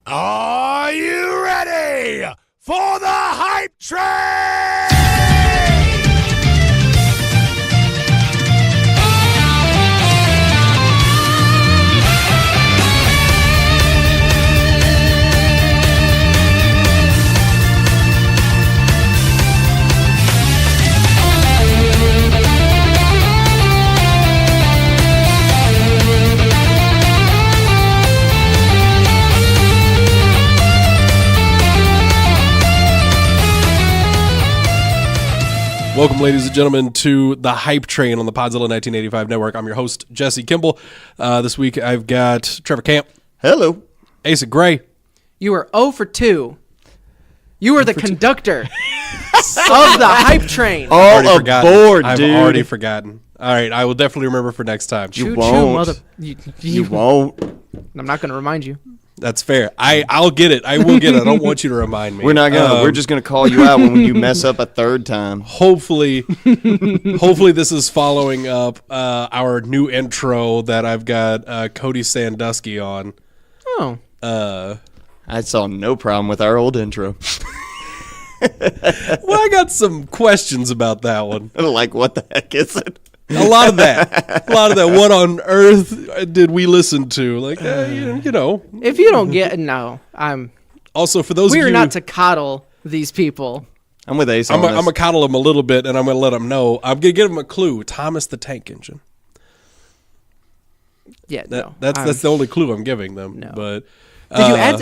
Are you ready for the hype train? Welcome, ladies and gentlemen, to the Hype Train on the Podzilla 1985 Network. I'm your host, Jesse Kimball. This week, I've got Trevor Camp. Hello. Asa Gray. You are 0 for 2. You are the conductor of the Hype Train. All aboard, I've dude. I've already forgotten. All right, I will definitely remember for next time. You won't. You won't. I'm not going to remind you. That's fair. I'll get it. I will get it. I don't want you to remind me. We're not gonna. We're just gonna call you out when you mess up a third time. Hopefully, this is following up our new intro that I've got Cody Sandusky on. Oh. I saw no problem with our old intro. Well, I got some questions about that one. Like, what the heck is it? A lot of that. What on earth did we listen to? Like, you know. If you don't get no, I'm. Also, for those of you, we're not to coddle these people. I'm with Ace. I'm gonna coddle them a little bit, and I'm gonna let them know. I'm gonna give them a clue. Thomas the Tank Engine. Yeah, that's the only clue I'm giving them. No. But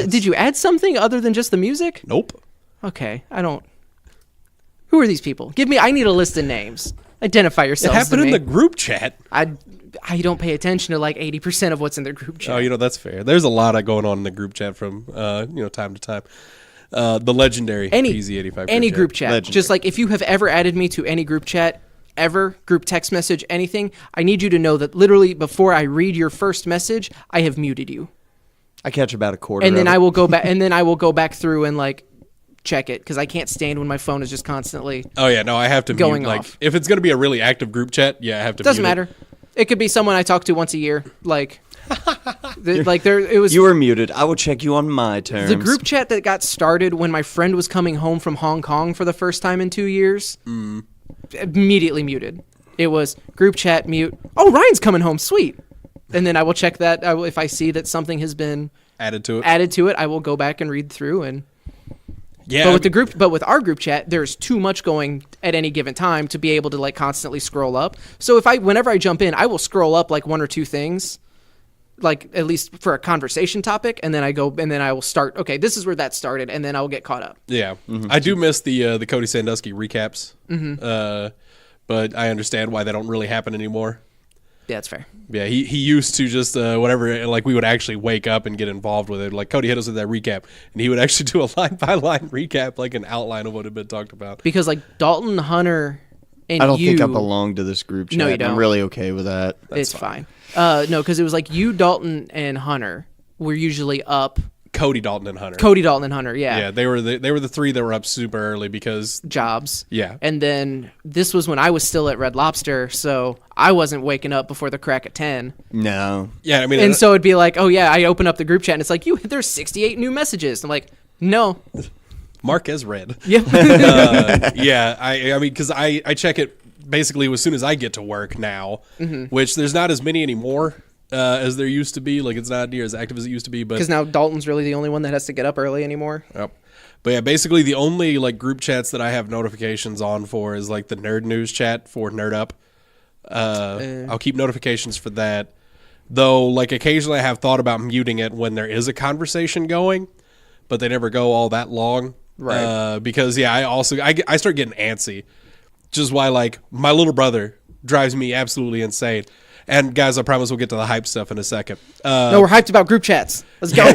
did you add something other than just the music? Nope. Okay, I don't. Who are these people? I need a list of names. Identify yourselves. It happened in the group chat. I don't pay attention to like 80% of what's in their group chat. Oh, that's fair. There's a lot going on in the group chat from time to time. The legendary PZ85 any group chat. Legendary. Just like if you have ever added me to any group chat ever, group text message, anything, I need you to know that literally before I read your first message, I have muted you. I catch about a quarter. And then I will go back. And then I will go back through and like check it because I can't stand when my phone is just constantly. Oh yeah, no, I have to going mute. Like off. if it's gonna be a really active group chat, yeah, I have to. Doesn't mute matter. It could be someone I talk to once a year. Like, it was. You were muted. I will check you on my terms. The group chat that got started when my friend was coming home from Hong Kong for the first time in 2 years. Immediately muted. It was group chat mute. Oh, Ryan's coming home. Sweet. And then I will check that. If I see that something has been added to it, I will go back and read through and. Yeah, but with our group chat, there's too much going at any given time to be able to like constantly scroll up. So whenever I jump in, I will scroll up like one or two things, like at least for a conversation topic, and then I will start. Okay, this is where that started, and then I will get caught up. Yeah, I do miss the Cody Sandusky recaps, but I understand why they don't really happen anymore. Yeah, that's fair. Yeah, he used to just whatever, like we would actually wake up and get involved with it. Like Cody hit us with that recap, and he would actually do a line-by-line recap, like an outline of what had been talked about. Because like Dalton, Hunter, and I don't think I belong to this group chat. No, you don't. I'm really okay with that. It's fine. No, because it was like you, Dalton, and Hunter were usually up. Cody, Dalton, and Hunter. Yeah. Yeah, they were the three that were up super early because jobs. Yeah. And then this was when I was still at Red Lobster, so I wasn't waking up before the crack at 10. No. Yeah, I mean, and so it'd be like, oh yeah, I open up the group chat and it's like, there's 68 new messages. I'm like, no. Mark as read. Yeah. Yeah, I mean, because I check it basically as soon as I get to work now, which there's not as many anymore. As there used to be, like it's not near as active as it used to be, but because now Dalton's really the only one that has to get up early anymore. Yep. But yeah, basically the only like group chats that I have notifications on for is like the Nerd News chat for Nerd Up. I'll keep notifications for that, though. Like occasionally, I have thought about muting it when there is a conversation going, but they never go all that long, right? Because I start getting antsy, just why like my little brother drives me absolutely insane. And guys, I promise we'll get to the hype stuff in a second. No, we're hyped about group chats. Let's go.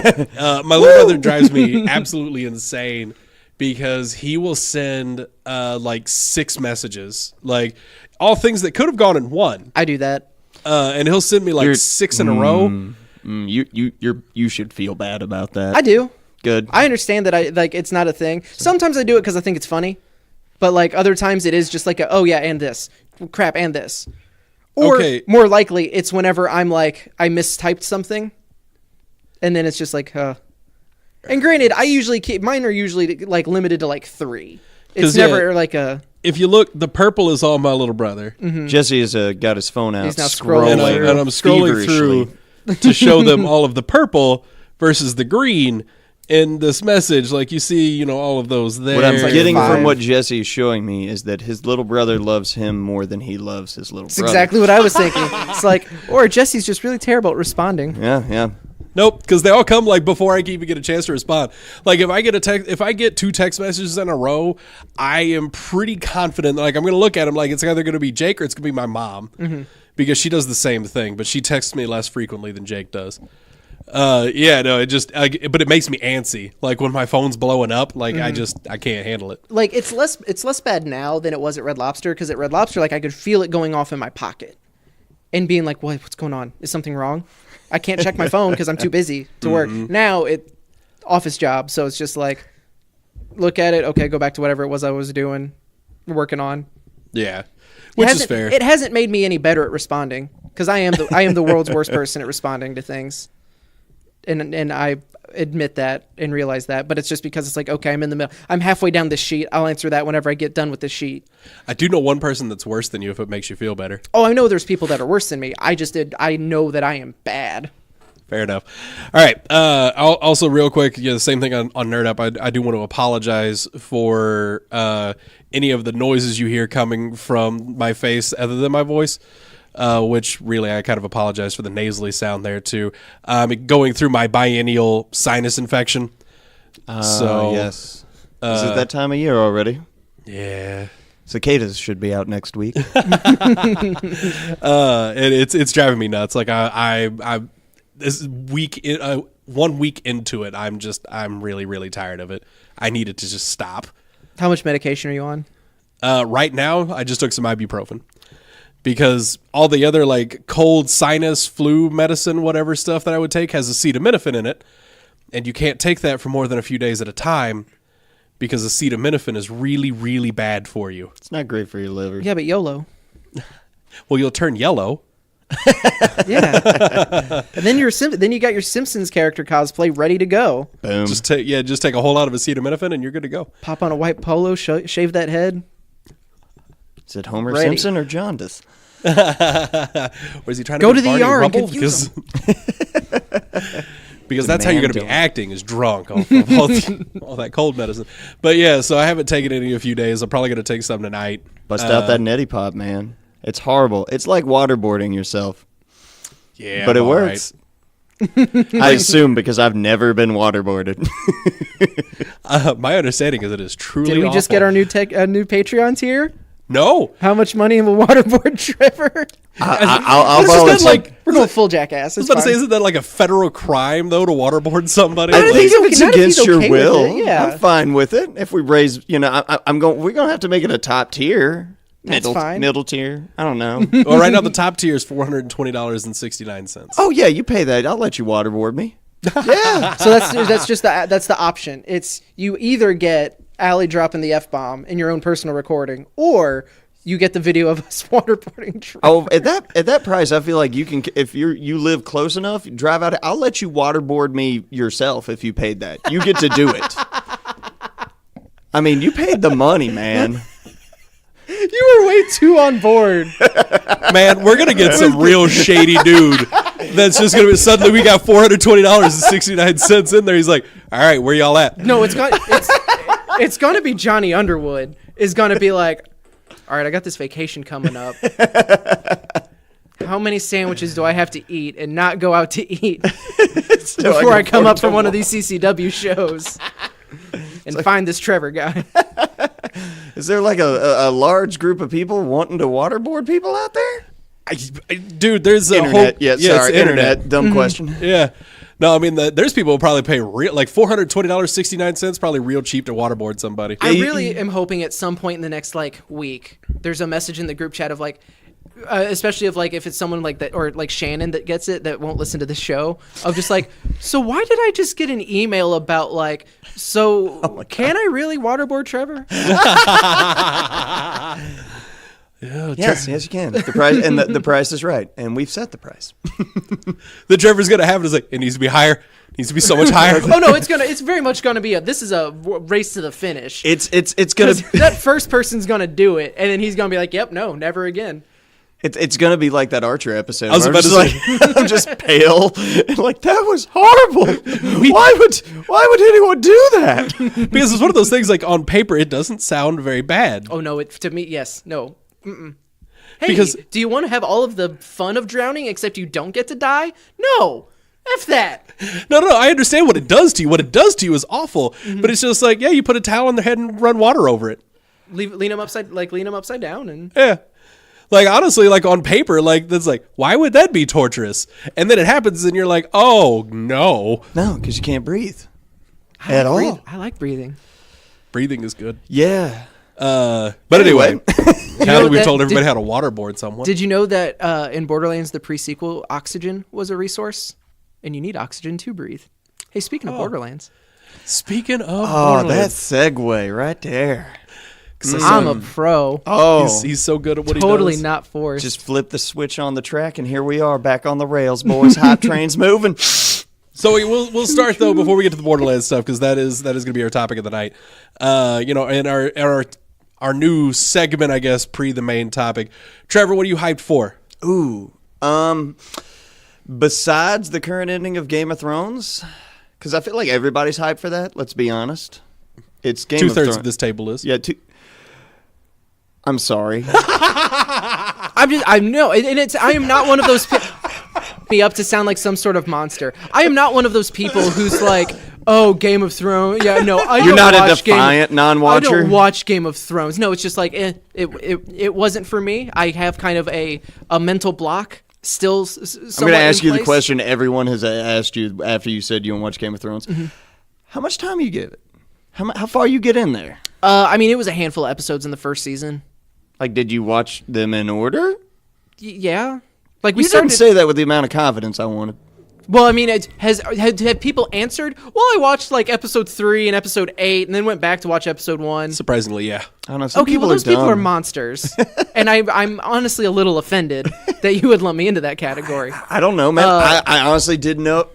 My little brother drives me absolutely insane because he will send like 6 messages, like all things that could have gone in one. I do that. And he'll send me like 6 in a row. You should feel bad about that. I do. Good. I understand that it's not a thing. Sometimes I do it because I think it's funny, but like other times it is just like oh yeah, and this crap and this. Or more likely, it's whenever I'm like, I mistyped something, and then it's just like, And granted, I usually keep mine are usually like limited to like 3. It's never like a. If you look, the purple is all my little brother. Jesse has got his phone out. He's now scrolling and I'm scrolling through to show them all of the purple versus the green in this message. Like you see, all of those there. What I'm getting 5. from what Jesse is showing me is that his little brother loves him more than he loves his little brother. Exactly what I was thinking. It's like, or Jesse's just really terrible at responding. Yeah. Nope, because they all come like before I even get a chance to respond. Like if I get 2 text messages in a row, I am pretty confident. Like I'm going to look at them like it's either going to be Jake or it's going to be my mom, because she does the same thing, but she texts me less frequently than Jake does. But it makes me antsy. Like when my phone's blowing up, like I can't handle it. Like it's less bad now than it was at Red Lobster, because at Red Lobster, like I could feel it going off in my pocket, and being like, what's going on? Is something wrong? I can't check my phone because I'm too busy to work. Now office job, so it's just like, look at it. Okay, go back to whatever it was I was doing, working on. Yeah, which is fair. It hasn't made me any better at responding, because I am the world's worst person at responding to things, and I admit that and realize that. But it's just because it's like, okay, I'm in the middle. I'm halfway down this sheet. I'll answer that whenever I get done with this sheet. I do know one person that's worse than you, if it makes you feel better. Oh, I know there's people that are worse than me. I know that I am bad. Fair enough. All right. Also, real quick, the same thing on Nerd Up. I do want to apologize for any of the noises you hear coming from my face other than my voice, which really I kind of apologize for the nasally sound there too. Going through my biennial sinus infection. Yes. Is it that time of year already? Yeah. Cicadas should be out next week. And it's driving me nuts. Like I this week, 1 week into it, I'm really, really tired of it. I need it to just stop. How much medication are you on? Right now, I just took some ibuprofen, because all the other like cold sinus, flu medicine, whatever stuff that I would take has acetaminophen in it, and you can't take that for more than a few days at a time, because acetaminophen is really, really bad for you. It's not great for your liver. Yeah, but YOLO. Well, you'll turn yellow. Yeah. And then you got your Simpsons character cosplay ready to go. Boom. Just take a whole lot of acetaminophen and you're good to go. Pop on a white polo, shave that head. Is it Homer Ready. Simpson or jaundice? Was he trying to go be to the Barney ER and Rubble? confuse him? Because that's how you're going to be acting, is drunk off of all that cold medicine. But yeah, so I haven't taken any in a few days. I'm probably going to take some tonight. Bust out that neti pop, man. It's horrible. It's like waterboarding yourself. Yeah, but it works. Right. I assume, because I've never been waterboarded. My understanding is it is truly Did we just get our new Patreon tier? No. How much money will waterboard Trevor? I'll volunteer. We're going full jackass. I was about to say, isn't that like a federal crime, though, to waterboard somebody? I think if it's against your okay will, yeah. I'm fine with it. If we raise, we're going to have to make it a top tier. That's fine. Middle tier. I don't know. Well, right now the top tier is $420.69. Oh yeah, you pay that. I'll let you waterboard me. Yeah. So that's the option. It's you either get Allie dropping the F-bomb in your own personal recording, or you get the video of us waterboarding Trevor. Oh, at that price, I feel like you can. If you live close enough, drive out. I'll let you waterboard me yourself if you paid that. You get to do it. I mean, you paid the money, man. You were way too on board. Man, we're going to get some real shady dude that's just going to be, suddenly we got $420.69 in there. He's like, all right, where y'all at? No, it's going to be Johnny Underwood is going to be like, all right, I got this vacation coming up. How many sandwiches do I have to eat and not go out to eat before I come up from one of these CCW shows and find this Trevor guy? Is there like a large group of people wanting to waterboard people out there? Dude, there's a internet. whole... Yeah, sorry, internet. Dumb question. Yeah. No, I mean, there's people who probably pay like $420.69, probably real cheap to waterboard somebody. I really am hoping at some point in the next week, there's a message in the group chat of especially if it's someone like that, or like Shannon that gets it, that won't listen to the show, of just so why did I just get an email about can I really waterboard Trevor? Yeah, Yes, you can. The price and the price is right, and we've set the price. The Trevor's gonna have it is like it needs to be higher. It needs to be so much higher. Oh no, it's very much gonna be this is a race to the finish. It's gonna that first person's gonna do it, and then he's gonna be like, "Yep, no, never again." It's gonna be like that Archer episode. I was about to say, I'm just pale and like that was horrible. Why would anyone do that? because it's one of those things like on paper it doesn't sound very bad. Oh no, to me, yes, no. Mm-mm. Hey, Because- do you want to have all of the fun of drowning except you don't get to die? No, F that. No, I understand what it does to you. What it does to you is awful. But it's just like, yeah, you put a towel on their head and run water over it. Lean them upside down, and Yeah. Like, honestly, like, on paper, like, that's like, why would that be torturous? And then it happens, and you're like, oh, no. No, because you can't breathe at all. I like breathing. Breathing is good. Yeah. But anyway, now that we've that- told everybody how to waterboard someone. Did you know that in Borderlands, the pre-sequel, oxygen was a resource, and you need oxygen to breathe? Hey, speaking of Borderlands, Speaking of Oh, that Borderlands, segue right there. I'm a pro. Oh, he's so good at what Totally he does. not forced. just flip the switch on the track, and here we are back on the rails, boys. Hype train's moving. So we'll start though before we get to the Borderlands stuff because that is going to be our topic of the night. In our new segment, I guess, pre the main topic. Trevor, what are you hyped for? Ooh. Besides the current ending of Game of Thrones, because I feel like everybody's hyped for that. Let's be honest. It's Game of 2/3 Thrones. of this table is. Yeah. I'm sorry. I know, and I am not one of those. Me up to sound like some sort of monster. I am not one of those people who's like, oh, Game of Thrones. Yeah, no, You're not a watch defiant non-watcher? I don't watch Game of Thrones. No, it's just like it wasn't for me. I have kind of a mental block still. I'm going to ask you the question everyone has asked you after you said you don't watch Game of Thrones. Mm-hmm. How much time you give it? How far you get in there? I mean, it was a handful of episodes in the first season. Like, did you watch them in order? Yeah. Like You didn't say that with the amount of confidence I wanted. Well, I mean, have people answered? Well, I watched like episode 3 and episode 8, and then went back to watch episode 1. Surprisingly, yeah. I don't know. Some Okay, people well, those are dumb. people are monsters, and I'm honestly a little offended that you would lump me into that category. I don't know, man. I honestly didn't know.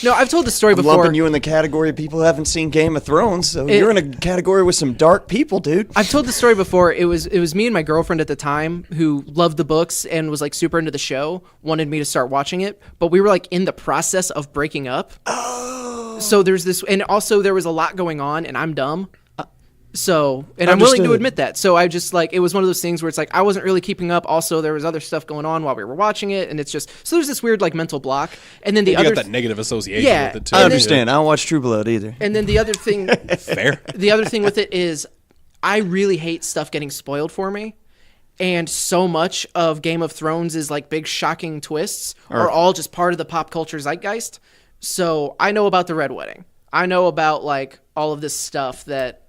No, I've told the story I'm before. lumping you in the category of people who haven't seen Game of Thrones, so you're in a category with some dark people, dude. I've told the story before. It was me and my girlfriend at the time who loved the books and was like super into the show, wanted me to start watching it, but we were like in the process of breaking up. Oh. So there's this, and also there was a lot going on, and I'm dumb. So, and I'm willing to Understood. admit that. So I just like, it was one of those things where it's like, I wasn't really keeping up. Also, there was other stuff going on while we were watching it. And it's just, so there's this weird like mental block. And then the You other, got that negative association Yeah, with it too. I understand. I don't watch True Blood either. and then the other thing, Fair. the other thing with it is I really hate stuff getting spoiled for me. And so much of Game of Thrones is like big shocking twists are all just part of the pop culture zeitgeist. So I know about the Red Wedding. I know about like all of this stuff that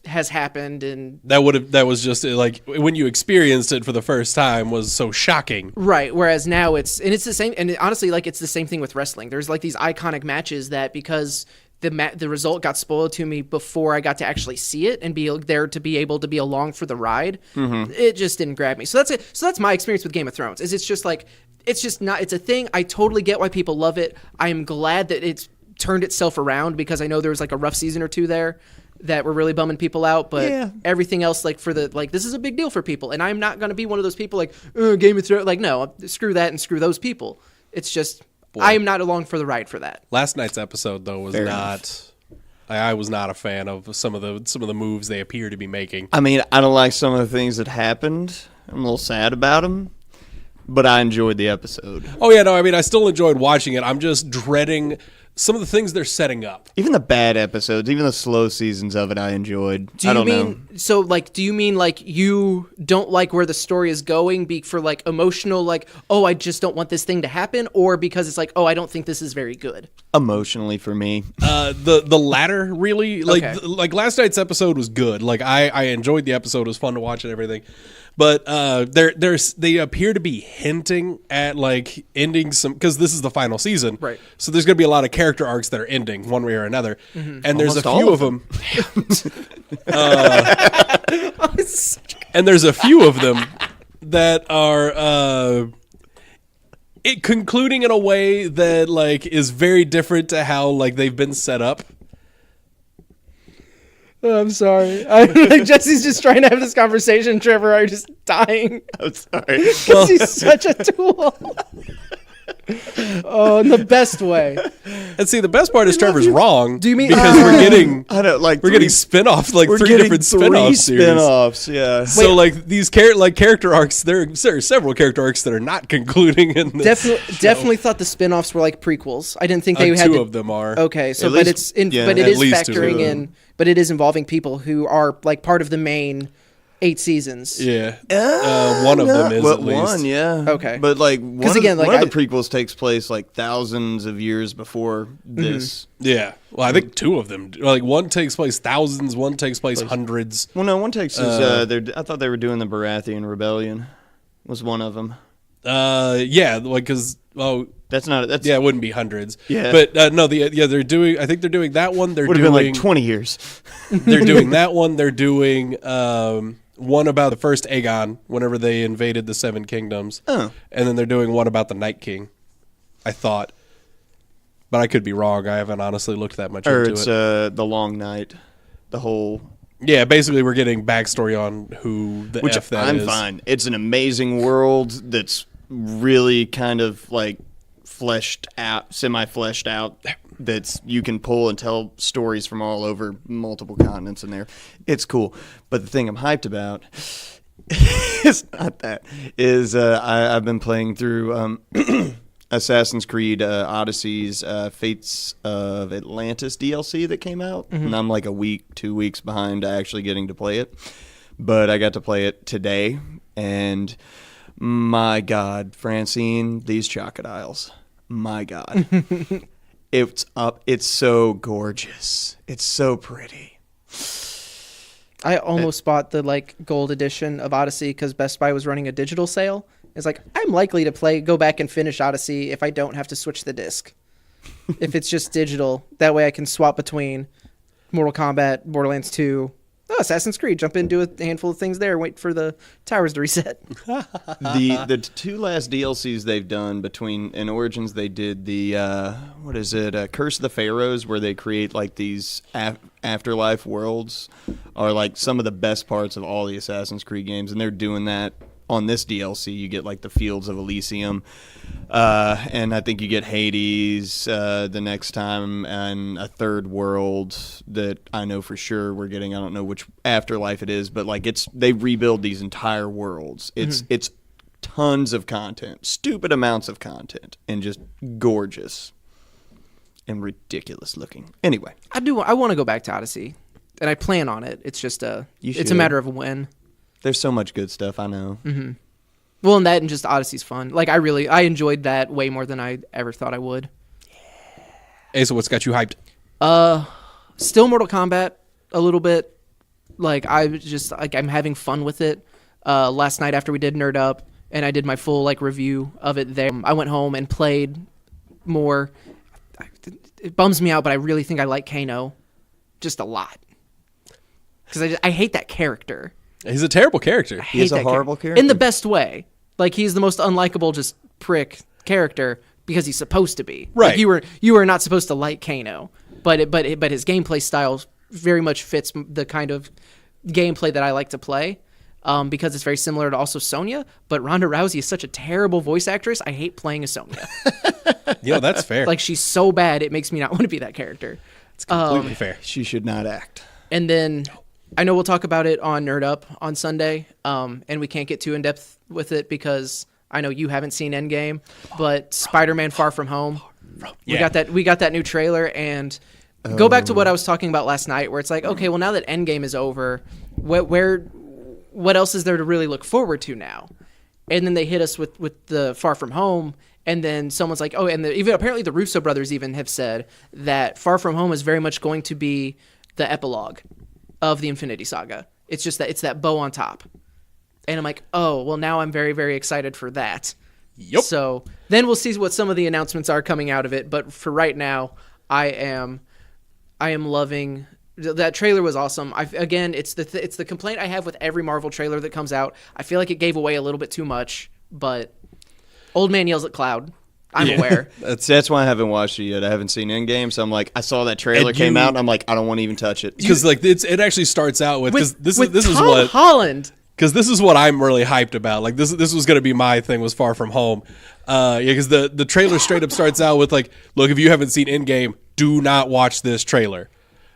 has happened, and That was just like when you experienced it for the first time was so shocking. right. Whereas now it's the same. And honestly, like it's the same thing with wrestling. There's like these iconic matches that because the result got spoiled to me before I got to actually see it and be there to be able to be along for the ride, it just didn't grab me. So that's it. So that's my experience with Game of Thrones. Is it's just like it's just not. It's a thing. I totally get why people love it. I am glad that it's turned itself around because I know there was like a rough season or two there that were really bumming people out, but everything else, like for the like, this is a big deal for people, and I'm not going to be one of those people like Game of Thrones. Like, no, screw that and screw those people. It's just I am not along for the ride for that. Last night's episode though was not. I was not a fan of some of the moves they appear to be making. I mean, I don't like some of the things that happened. I'm a little sad about them, but I enjoyed the episode. Oh yeah, no, I mean I still enjoyed watching it. I'm just dreading some of the things they're setting up. Even the bad episodes, even the slow seasons of it, I enjoyed. I don't know. So like, do you mean like you don't like where the story is going for like emotional, like, oh, I just don't want this thing to happen, or because it's like, oh, I don't think this is very good? Emotionally for me. The latter really like Okay. like last night's episode was good. Like I enjoyed the episode. It was fun to watch and everything. But they appear to be hinting at like ending some, because this is the final season, Right. So there's going to be a lot of character arcs that are ending one way or another, and there's a Almost all few of of them. And there's a few of them that are concluding in a way that like is very different to how like they've been set up. Oh, I'm sorry. Jesse's just trying to have this conversation. Trevor, are you just dying? I'm sorry. Because he's such a tool. Oh, in the best way. And see, the best part is Trevor's wrong. Do you mean because we're getting? I don't like. We're getting spin-offs, like We're 3 getting different 3 spin-off series. spin-offs, yeah. So Wait. like these character arcs, there are several character arcs that are not concluding in this. Definitely thought the spin-offs were like prequels. I didn't think they had 2 to, of them are. Okay, so At but least- it's yeah, but it at is least 2 of factoring them. in, but it is involving people who are like part of the main 8 seasons. Yeah, one of them is at least. One, yeah. Okay. But like, one, again, like, one of the prequels takes place like thousands of years before this. Yeah, well, I think 2 of them. Like one takes place thousands, one takes place hundreds. Well, no, one takes is I thought they were doing the Baratheon Rebellion. Was one of them. Yeah, like because That's not. That's yeah, it wouldn't be hundreds. Yeah. but no, they're doing. I think they're doing that one. They're would have doing been like 20 years. They're doing that one. They're doing one about the first Aegon whenever they invaded the 7 Kingdoms. Oh. And then they're doing one about the Night King, I thought. But I could be wrong. I haven't honestly looked that much Or into it's it. the Long Night, the whole. Yeah, basically we're getting backstory on who the Which F that I'm is. fine. It's an amazing world that's really kind of like semi-fleshed out. That's you can pull and tell stories from all over multiple continents in there. It's cool. But the thing I'm hyped about is not that. Is I've been playing through Assassin's Creed Odyssey's Fates of Atlantis DLC that came out. And I'm like 2 weeks behind actually getting to play it. But I got to play it today. And my God, Francine, these crocodiles. My God. It's so gorgeous. It's so pretty. I almost bought the like gold edition of Odyssey because Best Buy was running a digital sale. It's like I'm likely to go back and finish Odyssey if I don't have to switch the disc. If it's just digital, that way I can swap between Mortal Kombat, Borderlands 2, Assassin's Creed, jump in, do a handful of things there, wait for the towers to reset. The 2 last DLCs they've done in Origins, they did the Curse of the Pharaohs, where they create like these afterlife worlds, are like some of the best parts of all the Assassin's Creed games, and they're doing that on this DLC. You get like the Fields of Elysium, and I think you get Hades the next time, and a third world that I know for sure we're getting. I don't know which afterlife it is, but like they rebuild these entire worlds. It's tons of content, stupid amounts of content, and just gorgeous and ridiculous looking. Anyway, I want to go back to Odyssey, and I plan on it. It's just it's a matter of when. there's so much good stuff. I know. Mm-hmm. Well, and that and just Odyssey's fun. Like I enjoyed that way more than I ever thought I would. Hey, so what's got you hyped? Still Mortal Kombat a little bit. Like I'm having fun with it. Last night after we did Nerd Up and I did my full like review of it there, I went home and played more. It bums me out, but I really think I like Kano just a lot. Because I hate that character. He's a terrible character. He's a horrible character. In the best way. Like, he's the most unlikable, just prick character because he's supposed to be. Right. Like, you were not supposed to like Kano. But his gameplay style very much fits the kind of gameplay that I like to play. Because it's very similar to also Sonya. But Ronda Rousey is such a terrible voice actress. I hate playing as Sonya. Yo, that's fair. Like, she's so bad, it makes me not want to be that character. It's completely fair. She should not act. And then I know we'll talk about it on Nerd Up on Sunday, and we can't get too in depth with it because I know you haven't seen Endgame, but Spider-Man: Far From Home, Yeah. we got that new trailer, and go back to what I was talking about last night, where it's like, okay, well now that Endgame is over, what else is there to really look forward to now? And then they hit us with the Far From Home. And then someone's like, oh, and even apparently the Russo brothers even have said that Far From Home is very much going to be the epilogue of the Infinity Saga. It's just that it's that bow on top. And I'm like, oh, well, now I'm very, very excited for that. Yep. So then we'll see what some of the announcements are coming out of it. But for right now, I am loving That trailer was awesome. Again, it's the complaint I have with every Marvel trailer that comes out. I feel like it gave away a little bit too much, but old man yells at cloud. I'm aware. That's why I haven't watched it yet. I haven't seen Endgame, so I'm like, I saw that trailer came out, and I'm like, I don't want to even touch it. Because like it actually starts out with this is Tom what Holland. Because this is what I'm really hyped about. Like this was going to be my thing, was Far From Home. Because the trailer straight up starts out with like, look, if you haven't seen Endgame, do not watch this trailer.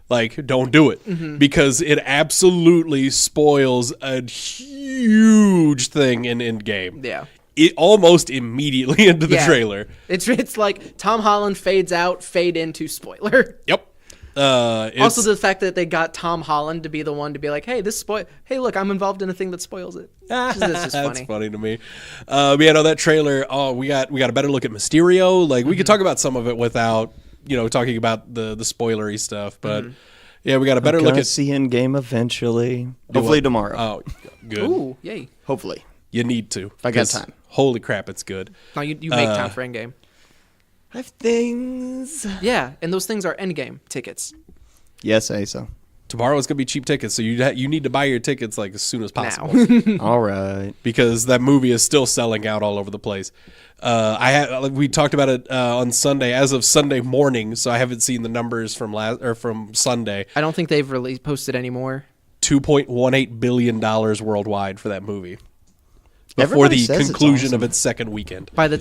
Like, don't do it, because it absolutely spoils a huge thing in Endgame. Yeah. It almost immediately into the trailer. It's like Tom Holland fades out, fade into spoiler. Yep. Also, the fact that they got Tom Holland to be the one to be like, "Hey, hey, look, I'm involved in a thing that spoils it." This is funny. That's funny to me. That trailer. Oh, we got a better look at Mysterio. Like we could talk about some of it without talking about the spoilery stuff. But yeah, we got a better look at see Endgame eventually. Hopefully tomorrow. Oh, good. Ooh, yay! Hopefully, you need to. If I got time. Holy crap, it's good. No, you make time for Endgame. I have things. Yeah, and those things are Endgame tickets. Yes, Asa. Tomorrow is going to be cheap tickets, so you need to buy your tickets like as soon as possible. Now. All right. Because that movie is still selling out all over the place. We talked about it on Sunday, as of Sunday morning, so I haven't seen the numbers from Sunday. I don't think they've posted anymore. $2.18 billion worldwide for that movie. Before the conclusion of its second weekend. By the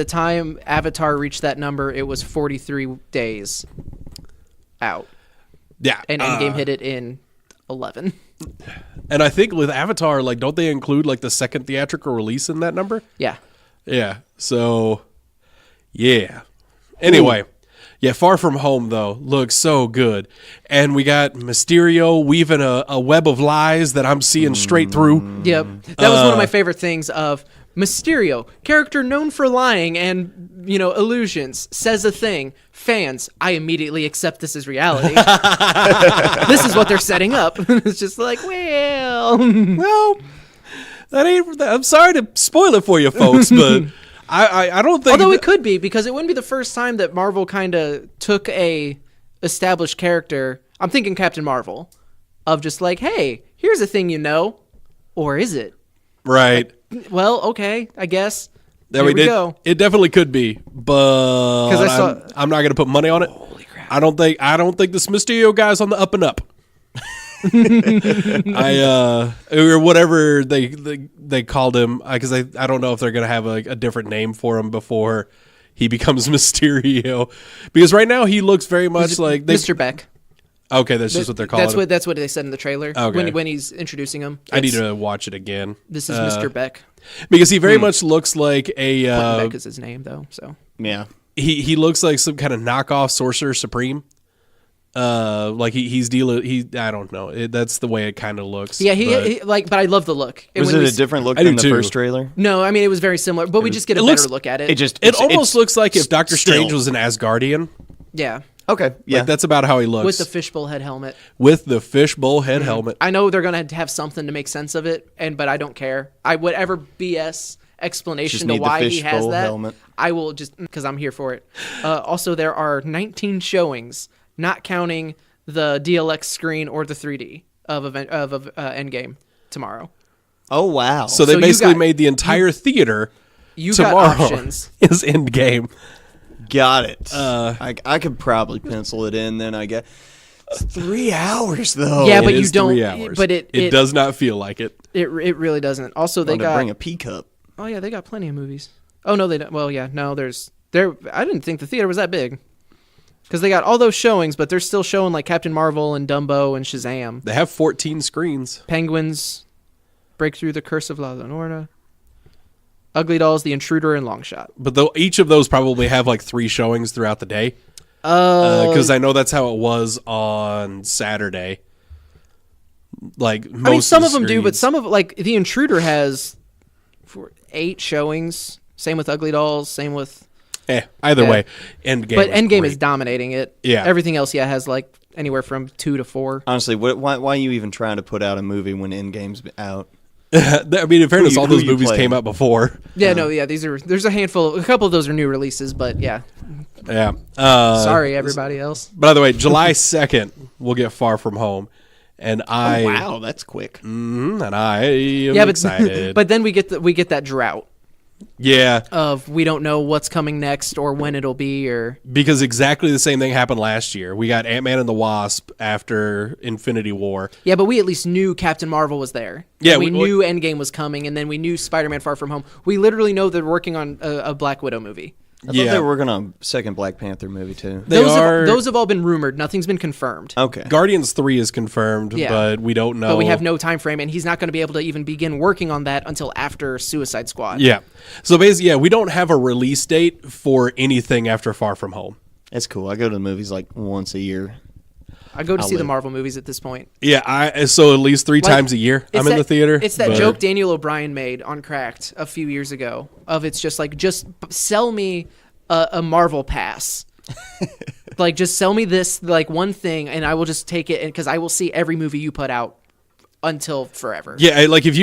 time Avatar reached that number, it was 43 days out. Yeah. And Endgame hit it in 11. And I think with Avatar, like, don't they include like the second theatrical release in that number? Yeah. Yeah. So, yeah. Anyway. Yeah, Far From Home, though, looks so good. And we got Mysterio weaving a web of lies that I'm seeing straight through. Yep. That was one of my favorite things of Mysterio, character known for lying and, illusions, says a thing. Fans, I immediately accept this as reality. This is what they're setting up. It's just like, well, that ain't. I'm sorry to spoil it for you folks, but I don't think. Although it could be, because it wouldn't be the first time that Marvel kind of took a established character. I'm thinking Captain Marvel, of just like, hey, here's a thing or is it? Right. Well, okay, I guess. There we go. It definitely could be, but I'm not going to put money on it. Holy crap! I don't think this Mysterio guy's on the up and up. Or whatever they called him, because I don't know if they're gonna have a different name for him before he becomes Mysterio, because right now he looks very much like Mr. Beck. Okay, that's just what they're calling him. That's what they said in the trailer. Okay. when he's introducing him. I need to watch it again. This is Mr. Beck. Because he very much looks like a Beck is his name though, so yeah. He looks like some kind of knockoff Sorcerer Supreme. Like he's dealing. I don't know. That's the way it kind of looks. Yeah, but I love the look. Was it a different look than the first trailer? No, I mean it was very similar, but we just get a better look at it. It almost looks like if Doctor Strange was an Asgardian. Yeah. Okay. Yeah, like that's about how he looks with the fishbowl head helmet. I know they're gonna have something to make sense of it, but I don't care. Whatever BS explanation to why he has that, helmet. I will just because I'm here for it. Also, there are 19 showings. Not counting the DLX screen or the 3D of Endgame tomorrow. Oh wow! So they basically made the entire theater. Tomorrow got options. Is Endgame. Got it. I could probably pencil it in. Then I guess it's 3 hours though. Yeah, but you don't. 3 hours. But it does not feel like it. It really doesn't. Also, they got bring a pea cup. Oh yeah, they got plenty of movies. Oh no, they don't. Well, yeah, no. I didn't think the theater was that big. Because they got all those showings, but they're still showing like Captain Marvel and Dumbo and Shazam. They have 14 screens. Penguins, Break Through the Curse of La Leonora, Ugly Dolls, The Intruder, and Longshot. But each of those probably have like 3 showings throughout the day. Because I know that's how it was on Saturday. Like some of them do, but some of like The Intruder has 8 showings. Same with Ugly Dolls. Same with. Either way, Endgame. But Endgame is dominating it. Yeah. Everything else, has like anywhere from 2 to 4. Honestly, why are you even trying to put out a movie when Endgame's out? I mean, in fairness, all who those you movies playing? came out before. Yeah, no, yeah. There's a couple of those are new releases, but yeah. Yeah. Sorry, everybody else. By the way, July 2nd, we'll get Far From Home. And I wow, that's quick. and I am excited. But then we get that drought yeah, of we don't know what's coming next or when it'll be or because exactly the same thing happened last year. We got Ant-Man and the Wasp after Infinity War. yeah, but we at least knew Captain Marvel was there. Yeah, and we knew Endgame was coming, and then we knew Spider-Man: Far From Home. We literally know they're working on a Black Widow movie. I thought they were working on a second Black Panther movie too. Those have all been rumored. Nothing's been confirmed. Okay. Guardians 3 is confirmed, Yeah. but we don't know. But we have no time frame, and he's not going to be able to even begin working on that until after Suicide Squad. Yeah. So basically, yeah, we don't have a release date for anything after Far From Home. That's cool. I go to the movies like once a year. I go to see the live. Marvel movies at this point. Yeah, so at least 3 times a year I'm in the theater. It's that but- joke Daniel O'Brien made on Cracked a few years ago of it's just like, just sell me a Marvel pass. Like, just sell me this, like, one thing, and I will just take it, because I will see every movie you put out until forever. Yeah, like if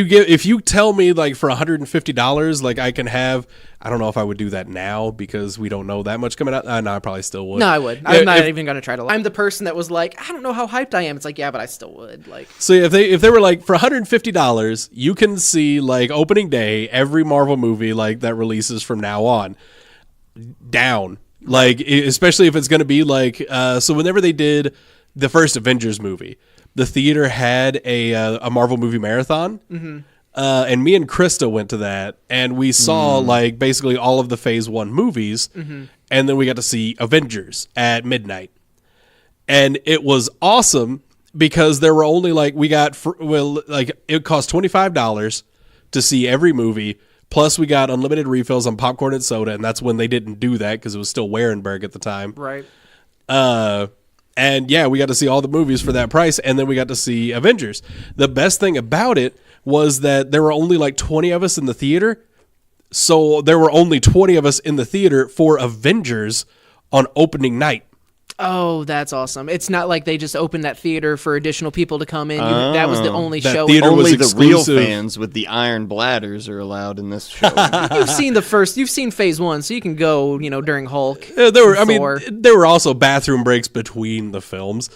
you tell me like for $150, like I can have, I don't know if I would do that now because we don't know that much coming out. No, I probably still would. No, I would. I'm not even going to try to. I'm the person that was like, I don't know how hyped I am. It's like, yeah, but I still would. Like, so if they were like for $150, you can see like opening day every Marvel movie like that releases from now on. Down, like especially if it's going to be like so whenever they did the first Avengers movie, the theater had a Marvel movie marathon, and me and Krista went to that, and we saw like basically all of the Phase 1 movies, and then we got to see Avengers at midnight, and it was awesome because there were only like it cost $25 to see every movie. Plus, we got unlimited refills on popcorn and soda, and that's when they didn't do that because it was still Warenberg at the time. right. And yeah, we got to see all the movies for that price, and then we got to see Avengers. The best thing about it was that there were only like 20 of us in the theater, so there were only 20 of us in the theater for Avengers on opening night. Oh, that's awesome. It's not like they just opened that theater for additional people to come in. That was the only That show. theater was Only the real exclusive. fans with the iron bladders are allowed in this show. You've seen Phase 1, so you can go, during Hulk. There were also bathroom breaks between the films.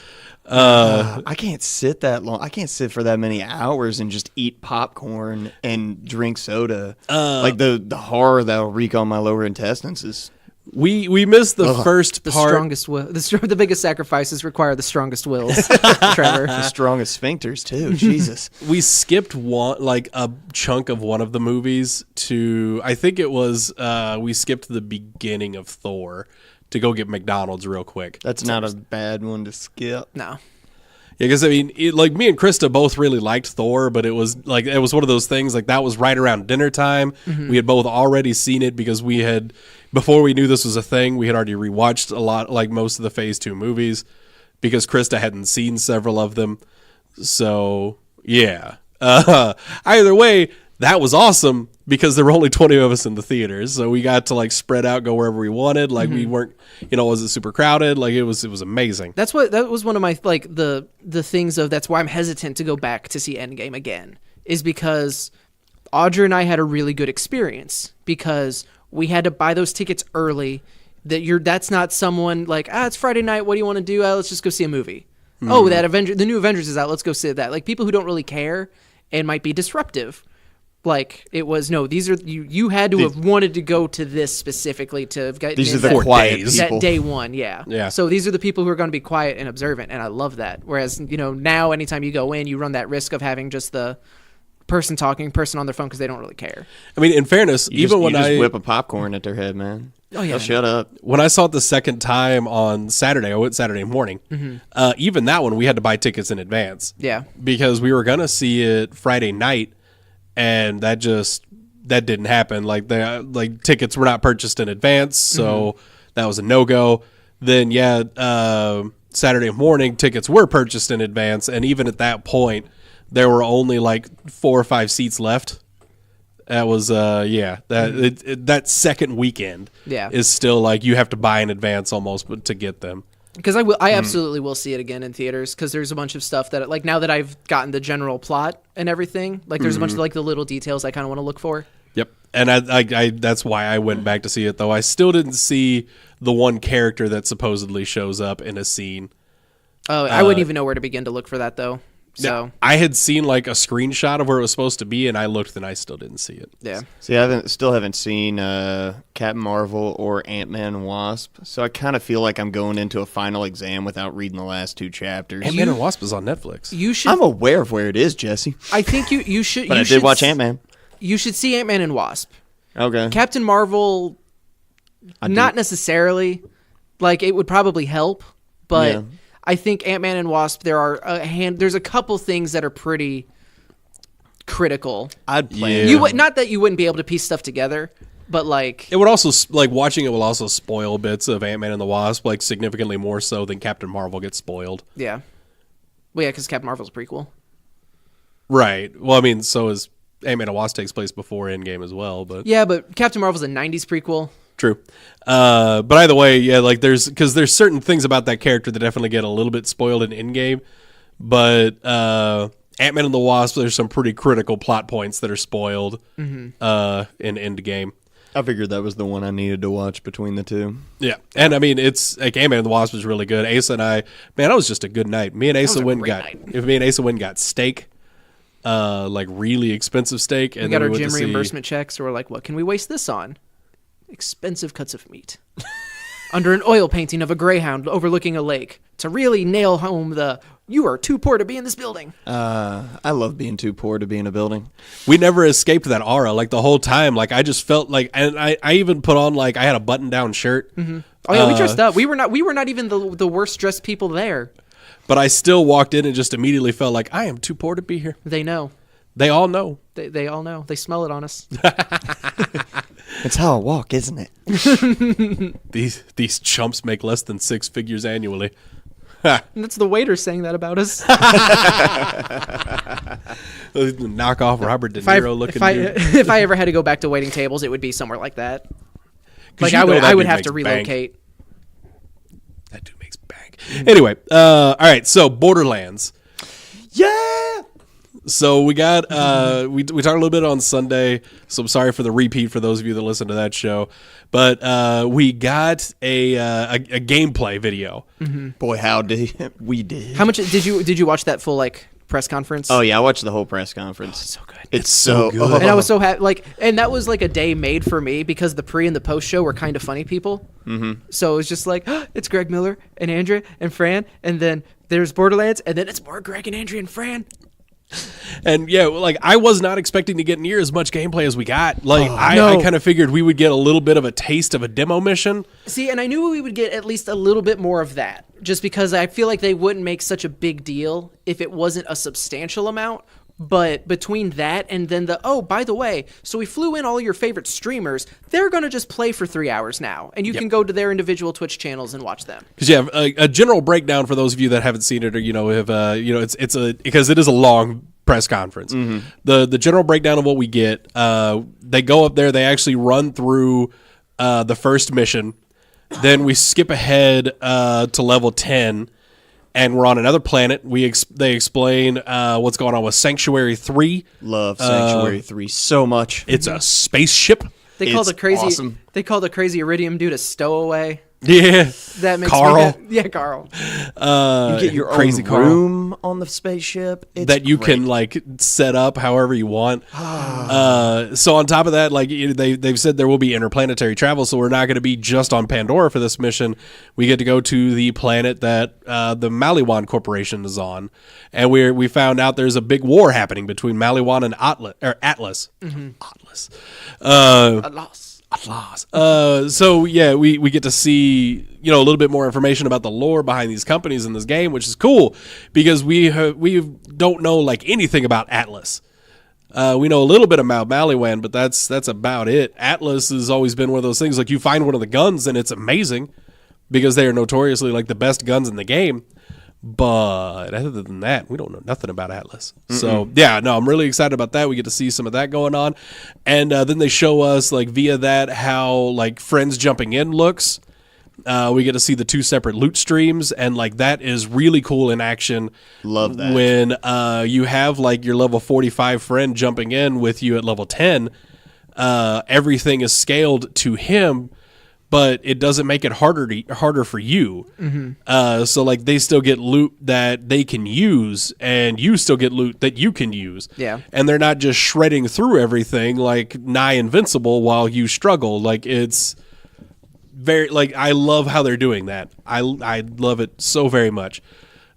I can't sit that long. I can't sit for that many hours and just eat popcorn and drink soda. Like the horror that'll wreak on my lower intestines is. We missed the first The part. strongest will. The biggest sacrifices require the strongest wills, Trevor. The strongest sphincters too. Jesus. We skipped a chunk of one of the movies to, I think it was, we skipped the beginning of Thor to go get McDonald's real quick. That's not a bad one to skip. No. Yeah, because I mean, me and Krista both really liked Thor, but it was one of those things like that was right around dinner time. We had both already seen it because before we knew this was a thing, we had already rewatched a lot, like most of the Phase 2 movies, because Krista hadn't seen several of them. So yeah, either way, that was awesome because there were only 20 of us in the theaters, so we got to like spread out, go wherever we wanted. Like we weren't, wasn't super crowded. Like it was amazing. That was one of my the things of that's why I'm hesitant to go back to see Endgame again, is because Audra and I had a really good experience because we had to buy those tickets early. That's not someone like, it's Friday night, what do you want to do? Let's just go see a movie. Oh, the new Avengers is out, let's go see that. Like people who don't really care and might be disruptive. Like it was these are you had to have wanted to go to this specifically to get These are that, the quiet days. people. that day one, yeah. Yeah. So these are the people who are going to be quiet and observant, and I love that. Whereas now anytime you go in, you run that risk of having just the person on their phone because they don't really care. I mean, in fairness, You when just I whip a popcorn at their head, man. Oh, yeah. They'll shut up. when I saw it the second time on Saturday, I went Saturday morning. Even that one, we had to buy tickets in advance. Yeah. Because we were gonna see it Friday night, and that didn't happen. Like tickets were not purchased in advance, so that was a no-go. Then Saturday morning tickets were purchased in advance, and even at that point, there were only like 4 or 5 seats left. That was that second weekend Yeah. is still like you have to buy in advance almost to get them. Because I absolutely will see it again in theaters. Because there's a bunch of stuff that, like, now that I've gotten the general plot and everything, like, there's a bunch of like the little details I kind of want to look for. Yep, and I that's why I went back to see it. Though I still didn't see the one character that supposedly shows up in a scene. Oh, I wouldn't even know where to begin to look for that though. So I had seen like a screenshot of where it was supposed to be, and I looked, and I still didn't see it. yeah. See, I still haven't seen Captain Marvel or Ant-Man and Wasp, so I kind of feel like I'm going into a final exam without reading the last 2 chapters. Ant-Man and Wasp is on Netflix. You should. I'm aware of where it is, Jesse. I think you should. But you I should did watch Ant-Man. You should see Ant-Man and Wasp. Okay. Captain Marvel, not necessarily. Like, it would probably help, but Yeah. I think Ant-Man and Wasp, there's a couple things that are pretty critical. I'd plan. Yeah. Not that you wouldn't be able to piece stuff together, but like It would also like watching it will also spoil bits of Ant-Man and the Wasp, like significantly more so than Captain Marvel gets spoiled. yeah. Well, yeah, because Captain Marvel's a prequel. Right. Well, I mean, so is Ant-Man and Wasp takes place before Endgame as well, but Yeah, but Captain Marvel's a 90s prequel. true. But either way, yeah, like there's certain things about that character that definitely get a little bit spoiled in Endgame, but Ant-Man and the Wasp, there's some pretty critical plot points that are spoiled in Endgame. I figured that was the one I needed to watch between the two. Yeah, and I mean, it's like Ant-Man and the Wasp was really good. Asa and I, man, that was just a good night. Me and Asa went got steak, like really expensive steak, and We got then our went gym to see- reimbursement checks, so we're like, what can we waste this on? Expensive cuts of meat. Under an oil painting of a greyhound overlooking a lake to really nail home you are too poor to be in this building. I love being too poor to be in a building. We never escaped that aura, like the whole time. Like I just felt like, and I even put on like I had a button-down shirt. Oh yeah, we dressed up. We were not even the worst dressed people there. But I still walked in and just immediately felt like I am too poor to be here. They know. They all know. They all know. They smell it on us. It's how I walk, isn't it? These chumps make less than 6 figures annually. And that's the waiter saying that about us. Knock off Robert De Niro looking dude. If I ever had to go back to waiting tables, it would be somewhere like that. Like you know that I would dude have makes to relocate. That dude makes bank. Anyway, all right. So Borderlands. Yeah. So we got we talked a little bit on Sunday. So I'm sorry for the repeat for those of you that listen to that show, but we got a gameplay video. Boy, how did we did. How much did you watch that full like press conference? Oh yeah, I watched the whole press conference. so good. It's so good. And I was so happy, and that was like a day made for me because the pre and the post show were kind of funny people. Mm-hmm. So it was just like, it's Greg Miller and Andrea and Fran, and then there's Borderlands, and then it's more Greg and Andrea and Fran. And yeah, like I was not expecting to get near as much gameplay as we got. Like I no. kind of figured we would get a little bit of a taste of a demo mission. See, and I knew we would get at least a little bit more of that, just because I feel like they wouldn't make such a big deal if it wasn't a substantial amount. But between that and then by the way, so we flew in all your favorite streamers. They're going to just play for 3 hours now, and you can go to their individual Twitch channels and watch them. Because yeah, a general breakdown for those of you that haven't seen it or have because it is a long press conference. The general breakdown of what we get, they go up there, they actually run through the first mission, then we skip ahead to level 10. And we're on another planet. They explain what's going on with Sanctuary 3. Love Sanctuary 3 so much. It's a spaceship. They call It's the crazy. awesome. They call the crazy Iridium dude a stowaway. Yeah. That makes Carl. me yeah, Carl. You get your crazy own Carl. room on the spaceship. It's That you great. can like set up however you want. So on top of that, like they've said there will be interplanetary travel, so we're not going to be just on Pandora for this mission. We get to go to the planet that the Maliwan Corporation is on, and we found out there's a big war happening between Maliwan and Atlas. Atlas. A loss. So yeah, we get to see a little bit more information about the lore behind these companies in this game, which is cool because we don't know like anything about Atlas. We know a little bit about Maliwan, but that's about it. Atlas has always been one of those things like you find one of the guns and it's amazing because they are notoriously like the best guns in the game. But other than that, we don't know nothing about Atlas. So, yeah, no, I'm really excited about that. We get to see some of that going on. And then they show us, like, via that how, like, Friends Jumping In looks. We get to see the 2 separate loot streams, and like that is really cool in action. Love that. When you have like your level 45 friend jumping in with you at level 10, everything is scaled to him, but it doesn't make it harder for you. So like they still get loot that they can use, and you still get loot that you can use. Yeah. And they're not just shredding through everything like nigh invincible while you struggle. Like it's very like I love how they're doing that. I love it so very much.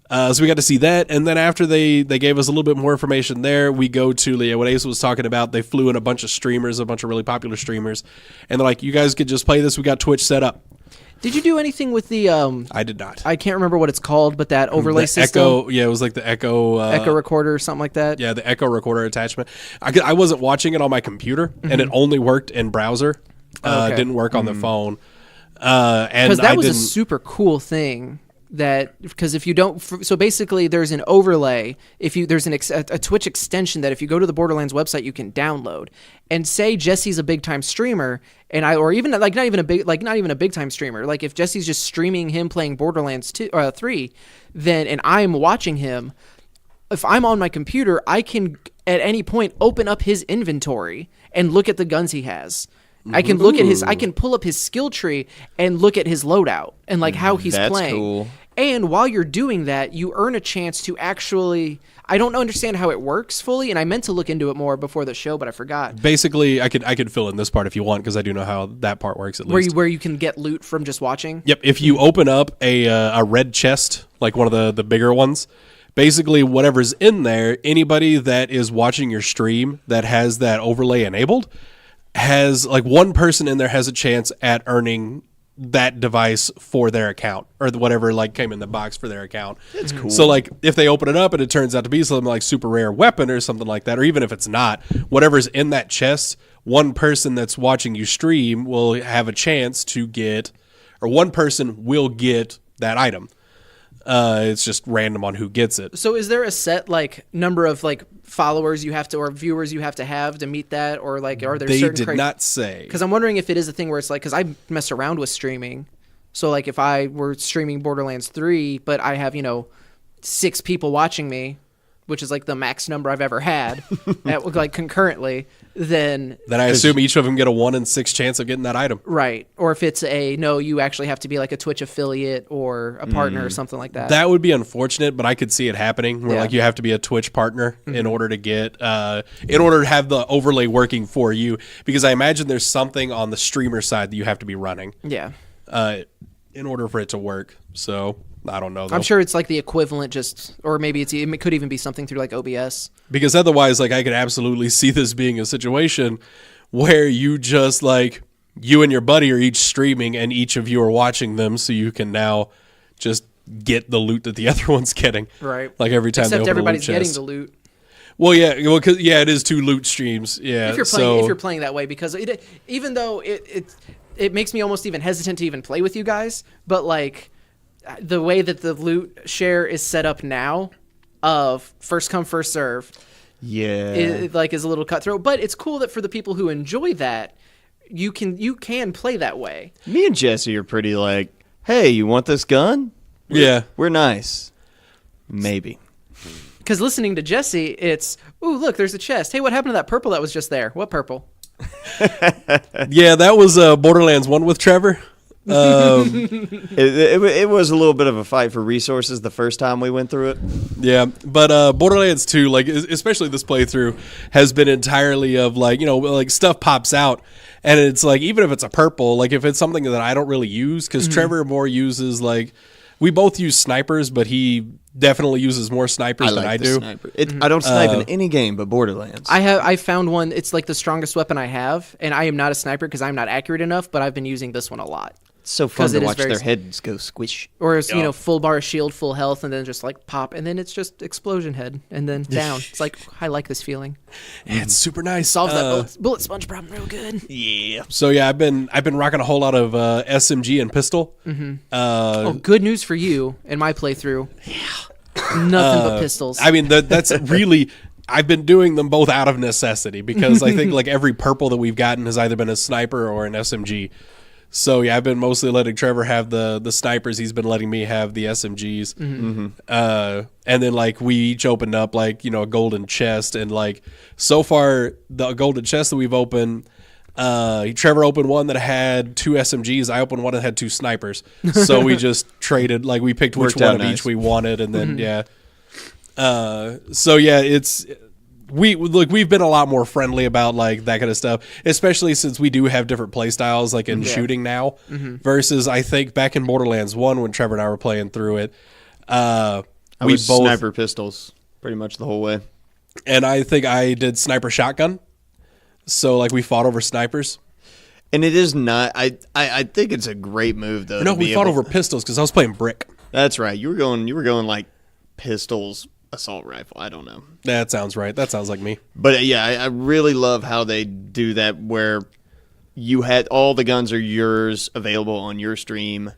So we got to see that, and then after they gave us a little bit more information there, we go to what Ace was talking about. They flew in a bunch of streamers, a bunch of really popular streamers, and they're like, you guys could just play this. We got Twitch set up. Did you do anything with the I did not. I can't remember what it's called, but that overlay The system? Echo, yeah, it was like the Echo recorder or something like that? Yeah, the Echo recorder attachment. I wasn't watching it on my computer, and it only worked in browser. Okay. Didn't work on the phone. And Because that I was a didn't. super cool thing. Because if you don't, so basically there's an overlay. There's a Twitch extension that if you go to the Borderlands website you can download. And say Jesse's a big time streamer, or even like not even a big time streamer. Like if Jesse's just streaming him playing Borderlands 3, then and I'm watching him. If I'm on my computer, I can at any point open up his inventory and look at the guns he has. I can look at I can pull up his skill tree and look at his loadout and like how he's That's playing. cool. And while you're doing that, you earn a chance to actually. I don't understand how it works fully, and I meant to look into it more before the show, but I forgot. Basically, I could fill in this part if you want, because I do know how that part works at least. Where you can get loot from just watching. Yep. If you open up a red chest, like one of the bigger ones, basically whatever's in there, anybody that is watching your stream that has that overlay enabled has like one person in there has a chance at earning that device for their account or whatever like came in the box for their account. That's cool. So like if they open it up and it turns out to be something like super rare weapon or something like that, or even if it's not, whatever's in that chest, one person that's watching you stream will have a chance to get, or one person will get that item. It's just random on who gets it. So is there a set like number of like followers you have to or viewers you have to meet that, or like are there They certain did not say. Because I'm wondering if it is a thing where it's like, because I mess around with streaming, so like if I were streaming Borderlands 3 but I have 6 people watching me, which is like the max number I've ever had at, like concurrently, then I assume each of them get a 1 in 6 chance of getting that item. right. Or if it's you actually have to be like a Twitch affiliate or a partner or something like that. That would be unfortunate, but I could see it happening where Yeah. like you have to be a Twitch partner in order to get in order to have the overlay working for you, because I imagine there's something on the streamer side that you have to be running Yeah. in order for it to work. So I don't know though. I'm sure it's like the equivalent, or maybe it could even be something through like OBS. Because otherwise, like, I could absolutely see this being a situation where you just like you and your buddy are each streaming and each of you are watching them, so you can now just get the loot that the other one's getting. Right. Like every time they Except open everybody's a loot getting chest. the loot. Well, yeah, cause, it is 2 loot streams. Yeah, If you're playing that way, because even though it makes me almost even hesitant to even play with you guys, but like the way that the loot share is set up now, of first come first serve, is a little cutthroat. But it's cool that for the people who enjoy that, you can play that way. Me and Jesse are pretty like, hey, you want this gun? Yeah. We're nice. Maybe. Because listening to Jesse, it's, ooh, look, there's a chest. Hey, what happened to that purple that was just there? What purple? Yeah, that was Borderlands 1 with Trevor. It was a little bit of a fight for resources the first time we went through it. Yeah, but Borderlands 2, like especially this playthrough, has been entirely of like, like stuff pops out, and it's like even if it's a purple, like if it's something that I don't really use, because Trevor more uses like, we both use snipers, but he definitely uses more snipers than I do. Sniper. I don't snipe in any game but Borderlands. I found one. It's like the strongest weapon I have, and I am not a sniper because I'm not accurate enough. But I've been using this one a lot. It's so fun 'Cause to it is watch very their heads go squish. Or it's, full bar of shield, full health, and then just like pop, and then it's just explosion head, and then down. It's like, I like this feeling. It's super nice. Solves that bullet sponge problem real good. Yeah. So yeah, I've been rocking a whole lot of SMG and pistol. Good news for you in my playthrough. Yeah. Nothing but pistols. I mean, that's really. I've been doing them both out of necessity, because I think like every purple that we've gotten has either been a sniper or an SMG. So yeah, I've been mostly letting Trevor have the snipers. He's been letting me have the SMGs. And then like we each opened up like, a golden chest, and like so far the golden chest that we've opened, Trevor opened one that had 2 SMGs. I opened one that had 2 snipers. So we just traded, like we picked which one of each we wanted, and then so yeah, we've been a lot more friendly about like that kind of stuff, especially since we do have different play styles like in shooting now versus I think back in Borderlands 1 when Trevor and I were playing through it. We both sniper pistols pretty much the whole way. And I think I did sniper shotgun. So like we fought over snipers. And it is not I think it's a great move though. No, we fought over pistols because I was playing brick. That's right. You were going like pistols, assault rifle. I don't know. That sounds right. That sounds like me. But yeah, I really love how they do that where you had all the guns are yours available on your stream.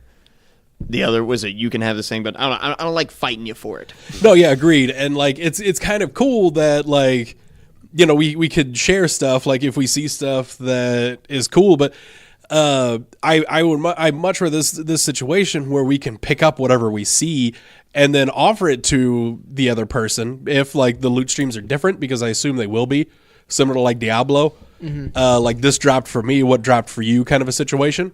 The other was it you can have the same, but I don't like fighting you for it. No, yeah, agreed. And like it's kind of cool that like we could share stuff like if we see stuff that is cool, but I much rather this situation where we can pick up whatever we see and then offer it to the other person if like the loot streams are different, because I assume they will be similar to like Diablo. Like this dropped for me, what dropped for you kind of a situation.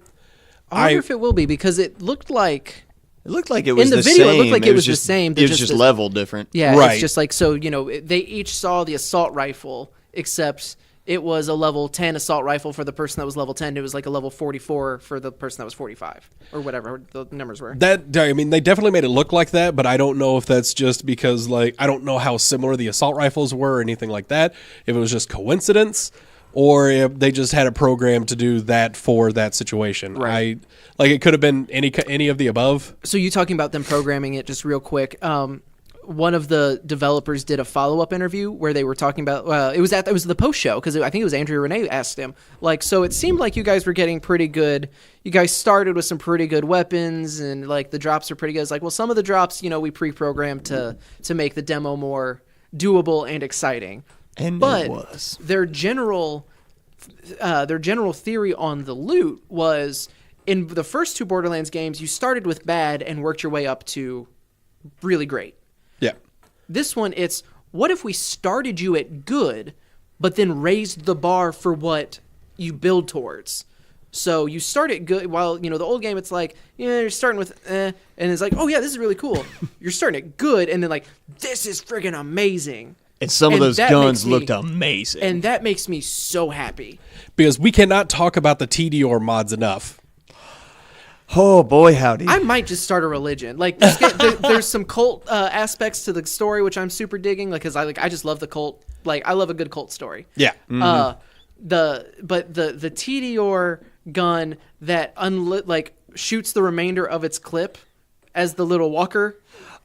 I wonder if it will be, because it looked like it was in the video. Same. It looked like it was the same. It was just leveled different. Yeah, right. It's just like, so they each saw the assault rifle, except it was a level 10 assault rifle for the person that was level 10. It was like a level 44 for the person that was 45 or whatever the numbers were. I mean, they definitely made it look like that, but I don't know if that's just because like I don't know how similar the assault rifles were or anything like that. If it was just coincidence, or if they just had a program to do that for that situation. Right. It could have been any of the above. So you talking about them programming it, just real quick. One of the developers did a follow-up interview where they were talking about it was the post show, because I think it was Andrea Renee asked him, like, so it seemed like you guys were getting pretty good. You guys started with some pretty good weapons, and like the drops are pretty good. It's like, well, some of the drops we pre-programmed to make the demo more doable and exciting. But it was. Their general theory on the loot was, in the first 2 Borderlands games, you started with bad and worked your way up to really great. Yeah. This one, it's, what if we started you at good, but then raised the bar for what you build towards? So you start at good, while, the old game, it's like, you're starting with and it's like, oh yeah, this is really cool. You're starting at good, and then like, this is friggin' amazing. And some of those guns looked amazing. And that makes me so happy. Because we cannot talk about the TDR mods enough. Oh, boy, howdy. I might just start a religion. Like, there's some cult aspects to the story, which I'm super digging, because I just love the cult. Like, I love a good cult story. Yeah. But the TDR gun that shoots the remainder of its clip as the little walker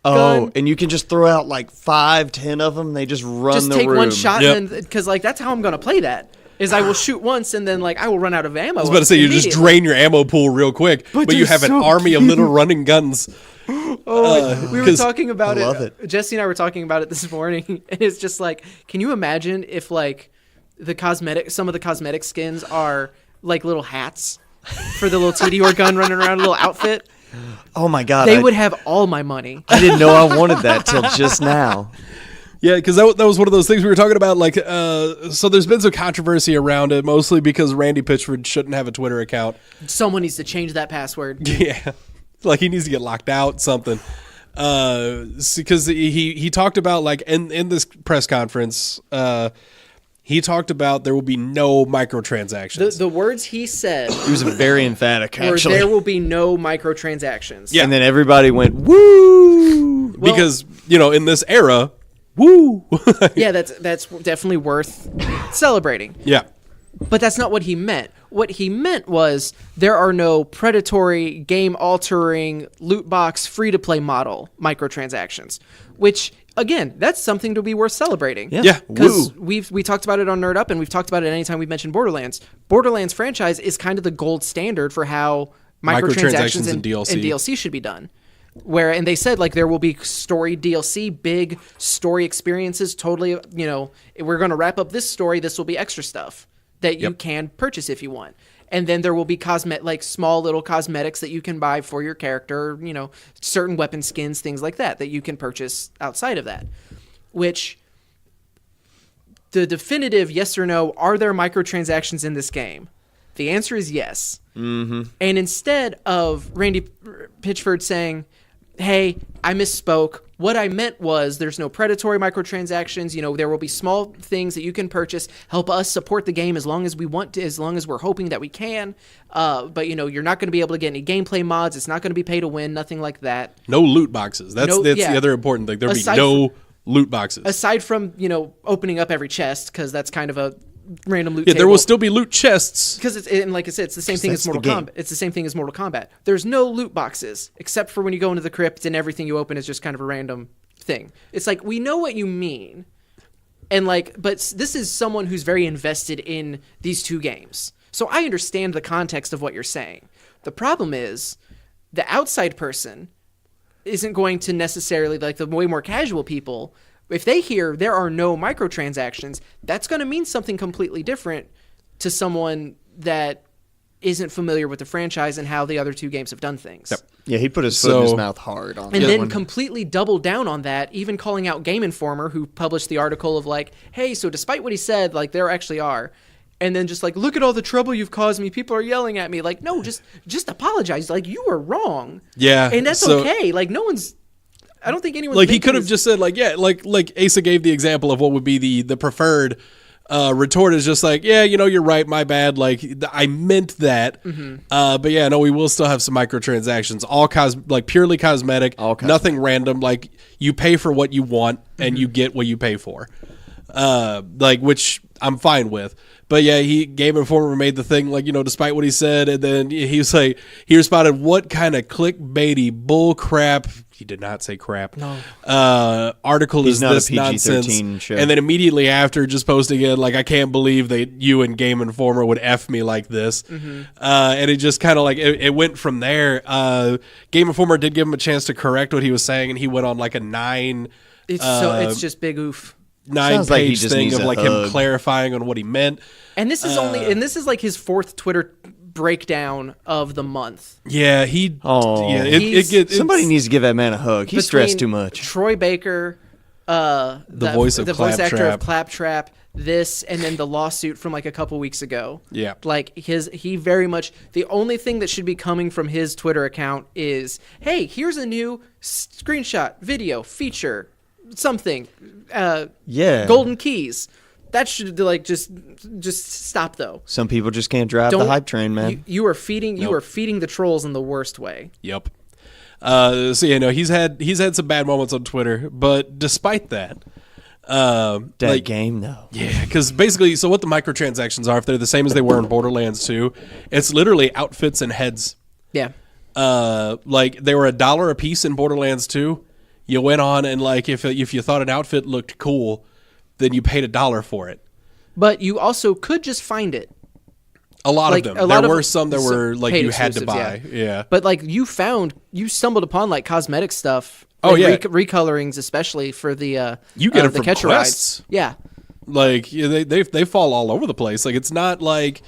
gun. And you can just throw out like 5-10 of them. They just run just the take room. one shot, and then, because like that's how I'm gonna play that. Is I will shoot once, and then like I will run out of ammo. I was about to say you just drain your ammo pool real quick, but you have an army of little running guns. We were talking about it. Jesse and I were talking about it this morning, and it's just like, can you imagine if like some of the cosmetic skins are like little hats for the little TDR gun running around, a little outfit? Oh my god! They would have all my money. I didn't know I wanted that till just now. Yeah, because that was one of those things we were talking about. Like, so there's been some controversy around it, mostly because Randy Pitchford shouldn't have a Twitter account. Someone needs to change that password. Yeah, like he needs to get locked out, something. Because he talked about like in this press conference, he talked about there will be no microtransactions. The words he said, he was very emphatic. Actually, there will be no microtransactions. Yeah, and then everybody went woo, because in this era. Woo! Yeah, that's definitely worth celebrating. Yeah. But that's not what he meant. What he meant was there are no predatory, game-altering, loot box, free-to-play model microtransactions, which, again, that's something to be worth celebrating. Yeah. Because we talked about it on Nerd Up, and we've talked about it anytime we've mentioned Borderlands. Borderlands franchise is kind of the gold standard for how microtransactions and DLC should be done. And they said like there will be story DLC, big story experiences. Totally, we're going to wrap up this story. This will be extra stuff that you can purchase if you want. And then there will be like small little cosmetics that you can buy for your character, you know, certain weapon skins, things like that you can purchase outside of that. Which, the definitive yes or no, are there microtransactions in this game? The answer is yes. Mm-hmm. And instead of Randy Pitchford saying, hey, I misspoke. What I meant was there's no predatory microtransactions. You know, there will be small things that you can purchase, help us support the game as long as we want to, as long as we're hoping that we can. But, you know, you're not going to be able to get any gameplay mods. It's not going to be pay to win, nothing like that. No loot boxes. That's the other important thing. There'll be no loot boxes. Aside from, you know, opening up every chest, because that's kind of a random loot table. There will still be loot chests. Because and like I said, it's the same thing as Mortal Kombat. It's the same thing as Mortal Kombat. There's no loot boxes, except for when you go into the crypt and everything you open is just kind of a random thing. It's like, we know what you mean. And like, but this is someone who's very invested in these two games. So I understand the context of what you're saying. The problem is, the outside person isn't going to necessarily, like the way more casual people, if they hear there are no microtransactions, that's going to mean something completely different to someone that isn't familiar with the franchise and how the other two games have done things. Yep. Yeah, he put his foot in his mouth hard on that. And then completely doubled down on that, even calling out Game Informer, who published the article of like, hey, so despite what he said, like, there actually are. And then just like, look at all the trouble you've caused me. People are yelling at me. Like, no, just apologize. Like, you were wrong. Yeah. And that's okay. Like, no one's... I don't think anyone like he could have just said like, yeah, like Asa gave the example of what would be the preferred retort is just like, yeah, you know, you're right, my bad, like I meant that. But yeah, no, we will still have some microtransactions, all purely cosmetic, nothing random, like you pay for what you want and you get what you pay for, like, which I'm fine with. But yeah, Game Informer made the thing like, you know, despite what he said, and then he was like, he responded, what kind of clickbaity bull crap, he did not say crap, article is this nonsense? Show. And then immediately after just posting it, like, I can't believe that you and Game Informer would F me like this. And it just kind of like, it went from there. Game Informer did give him a chance to correct what he was saying, and he went on like a 9... it's just big oof. 9-page thing of like him clarifying on what he meant. And this is this is like his 4th Twitter breakdown of the month. Yeah, somebody needs to give that man a hug. He's stressed too much. Troy Baker, the voice actor of Claptrap, this, and then the lawsuit from like a couple weeks ago. Yeah. Like he very much, the only thing that should be coming from his Twitter account is, hey, here's a new screenshot, video, feature, something, golden keys. That should like just stop though. Some people just can't drive the hype train, man. You are feeding the trolls in the worst way. Yep. So yeah, no, he's had some bad moments on Twitter, but despite that, game though. Yeah, because basically, so what the microtransactions are, if they're the same as they were in Borderlands 2, it's literally outfits and heads. Yeah. Like they were $1 a piece in Borderlands 2. You went on and like if you thought an outfit looked cool, then you paid $1 for it. But you also could just find it. A lot of them. There were some that were like you had to buy. Yeah. But like you stumbled upon like cosmetic stuff. Like recolorings, especially for the you get it the from catcher quests. Rides. Yeah. Like they fall all over the place. Like it's not like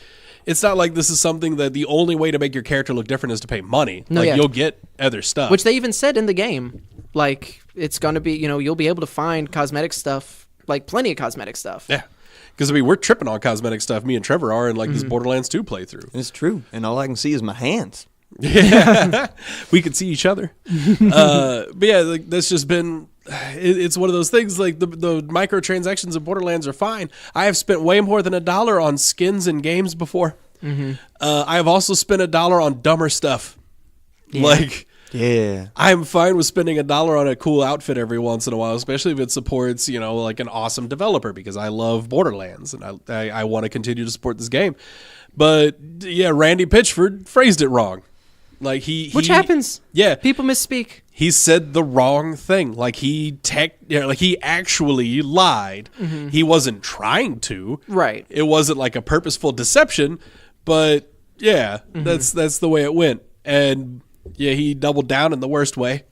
this is something that the only way to make your character look different is to pay money. You'll get other stuff. Which they even said in the game. Like it's going to be, you know, you'll be able to find cosmetic stuff, like plenty of cosmetic stuff. Yeah. Because I mean, we're tripping on cosmetic stuff. Me and Trevor are in like this Borderlands 2 playthrough. It's true, and all I can see is my hands. Yeah, we can see each other. But yeah, like that's just been. It's one of those things. Like the microtransactions in Borderlands are fine. I have spent way more than $1 on skins in games before. I have also spent $1 on dumber stuff. Yeah. I'm fine with spending $1 on a cool outfit every once in a while, especially if it supports, you know, like an awesome developer, because I love Borderlands and I want to continue to support this game. But yeah, Randy Pitchford phrased it wrong. Like which happens. Yeah. People misspeak. He said the wrong thing. Like he actually lied. He wasn't trying to. Right. It wasn't like a purposeful deception, but yeah, that's the way it went. And yeah, he doubled down in the worst way.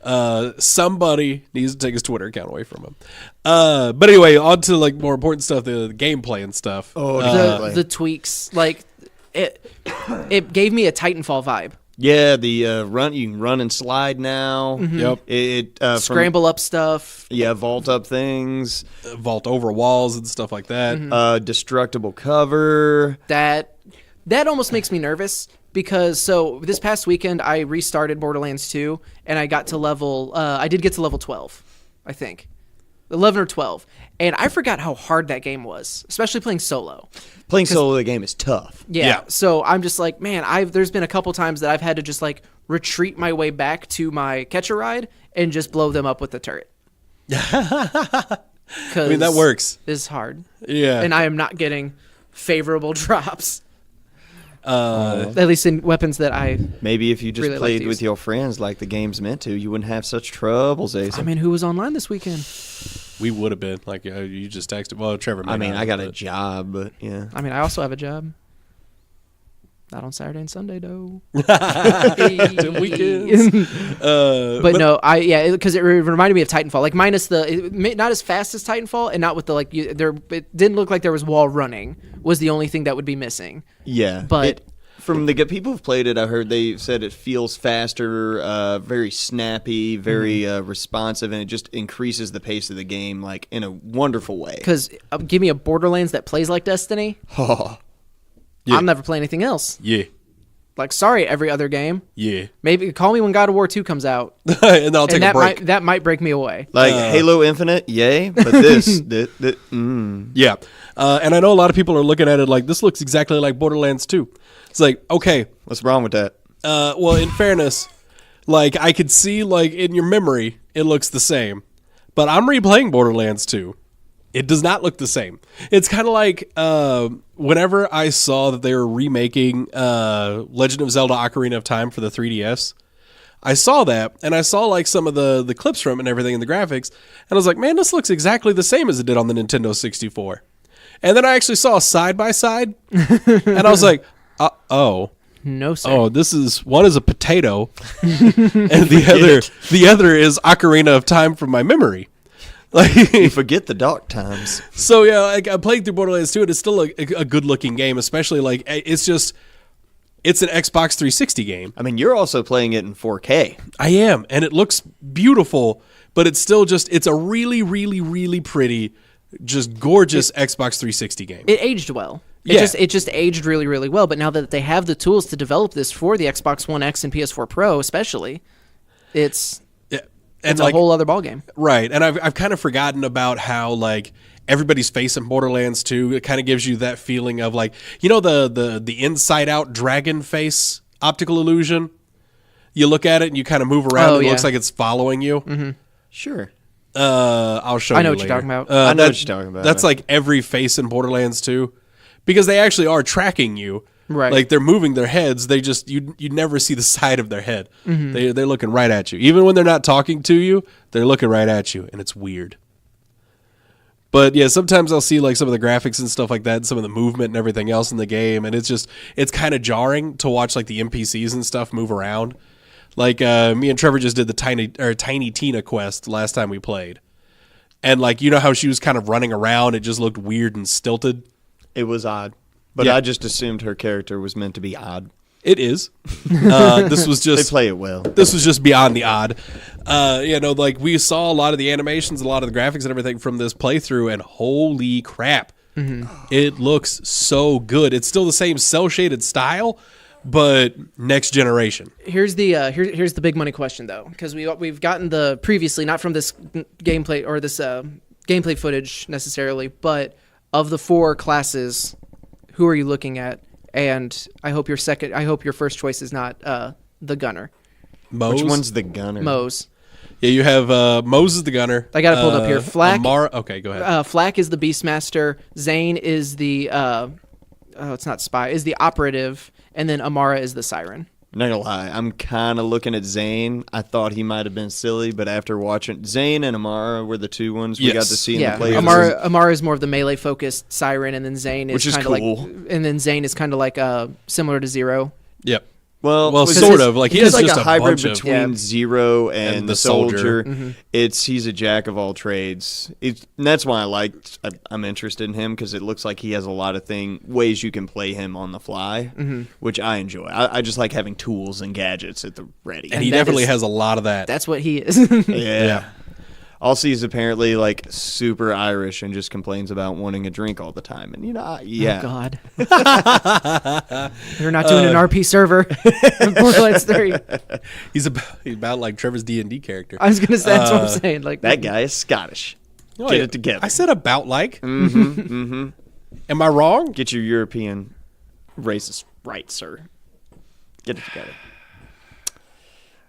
Somebody needs to take his Twitter account away from him. But anyway, on to like more important stuff, the gameplay and stuff. The tweaks. Like it gave me a Titanfall vibe. Yeah, the run, you can run and slide now. Yep. Scramble up stuff. Yeah, vault up things. Vault over walls and stuff like that. Destructible cover. That almost makes me nervous because so this past weekend I restarted Borderlands 2 and I got to level I did get to level 12, I think. 11 or 12. And I forgot how hard that game was, especially playing solo. Playing solo the game is tough. Yeah. So I'm just like, man, there's been a couple times that I've had to just like retreat my way back to my catcher ride and just blow them up with the turret. I mean, that works. It's hard. Yeah. And I am not getting favorable drops. At least in weapons that I Maybe if you just really like played to with use. your friends like the game's meant to, you wouldn't have such troubles, Asa. I mean, who was online this weekend? We would have been. Like, you just texted. Well, Trevor may I mean, not, I got a but- job, but yeah. I mean, I also have a job. Not on Saturday and Sunday, though. The weekends. But no, because it reminded me of Titanfall. Like minus not as fast as Titanfall, and not with the it didn't look like there was wall running. Was the only thing that would be missing. Yeah. But from the people who've played it, I heard they said it feels faster, very snappy, very responsive, and it just increases the pace of the game like in a wonderful way. Because give me a Borderlands that plays like Destiny, Yeah. I'm never playing anything else. Yeah. Like, sorry, every other game. Yeah. Maybe call me when God of War 2 comes out, And I'll take and a that break. that might break me away. Like Halo Infinite, yay, but this, Yeah. And I know a lot of people are looking at it like, this looks exactly like Borderlands 2. It's like, okay. what's wrong with that? Well, in fairness, like, I could see, like, in your memory, it looks the same. But I'm replaying Borderlands 2. It does not look the same. It's kind of like whenever I saw that they were remaking Legend of Zelda Ocarina of Time for the 3DS, I saw that, and I saw like some of the clips from it and everything in the graphics, and I was like, man, this looks exactly the same as it did on the Nintendo 64. And then I actually saw a side-by-side, and I was like, oh. No, sir. Oh, one is a potato, and the other is Ocarina of Time from my memory. Like, You forget the dark times. so yeah, like, I played through Borderlands 2, and it's still a good looking game. Especially like it's an Xbox 360 game. I mean, you're also playing it in 4K. I am, and it looks beautiful, but it's still it's a really, really, really pretty, just gorgeous Xbox 360 game. It aged well. Yeah. It just aged really, really well. But now that they have the tools to develop this for the Xbox One X and PS4 Pro, especially, it's and a whole other ballgame. Right, and I've kind of forgotten about how like everybody's face in Borderlands 2. It kind of gives you that feeling of like, you know, the inside out dragon face optical illusion. You look at it and you kind of move around. And it looks like it's following you. Mm-hmm. Sure. I'll show you. I know what later. you're talking about. I know what you're talking about. That's like every face in Borderlands 2, because they actually are tracking you. Right. Like they're moving their heads. They just you never see the side of their head. Mm-hmm. They're looking right at you. Even when they're not talking to you, they're looking right at you, and it's weird. But yeah, sometimes I'll see like some of the graphics and stuff like that, and some of the movement and everything else in the game, and it's kind of jarring to watch like the NPCs and stuff move around. Like me and Trevor just did the Tiny Tina quest last time we played, and like you know how she was kind of running around, it just looked weird and stilted. It was odd. But Yeah. I just assumed her character was meant to be odd. It is. This was They just play it well. this was just beyond the odd. Like we saw a lot of the animations, a lot of the graphics and everything from this playthrough, and holy crap, it looks so good. It's still the same cell shaded style, but next generation. Here's the big money question though, because we've gotten the previously, not from this gameplay or this gameplay footage necessarily, but of the 4 classes, who are you looking at? And I hope your first choice is not the gunner. Mose? Which one's the gunner? Mose. Yeah, you have Mose is the gunner. I got it pulled up here. Flak. Amara. Okay, go ahead. Flak is the Beastmaster. Zane is the it's not spy. Is the operative, and then Amara is the siren. Not gonna lie, I'm kind of looking at Zane. I thought he might have been silly, but after watching Zane and Amara were the 2 ones we Yes. got to see in Yeah, the playthrough. Amara is more of the melee focused siren, and then Zane is Which is kind of cool. like, and then Zane is kind of like similar to Zero. Yep. Well, sort of. Like, he he's has like just a hybrid bunch of- between Zero and the soldier. Mm-hmm. He's a jack of all trades. And that's why I'm interested in him, because it looks like he has a lot of ways you can play him on the fly, which I enjoy. I just like having tools and gadgets at the ready. And he that definitely is- has a lot of that. That's what he is. yeah. Also, he's apparently like super Irish and just complains about wanting a drink all the time. And yeah. Oh God. They're not doing an RP server in Borderlands 3. He's about like Trevor's D&D character. I was gonna say that's what I'm saying. Like That guy is Scottish. Oh, Get yeah. it together. I said about like. Am I wrong? Get your European racist right, sir. Get it together.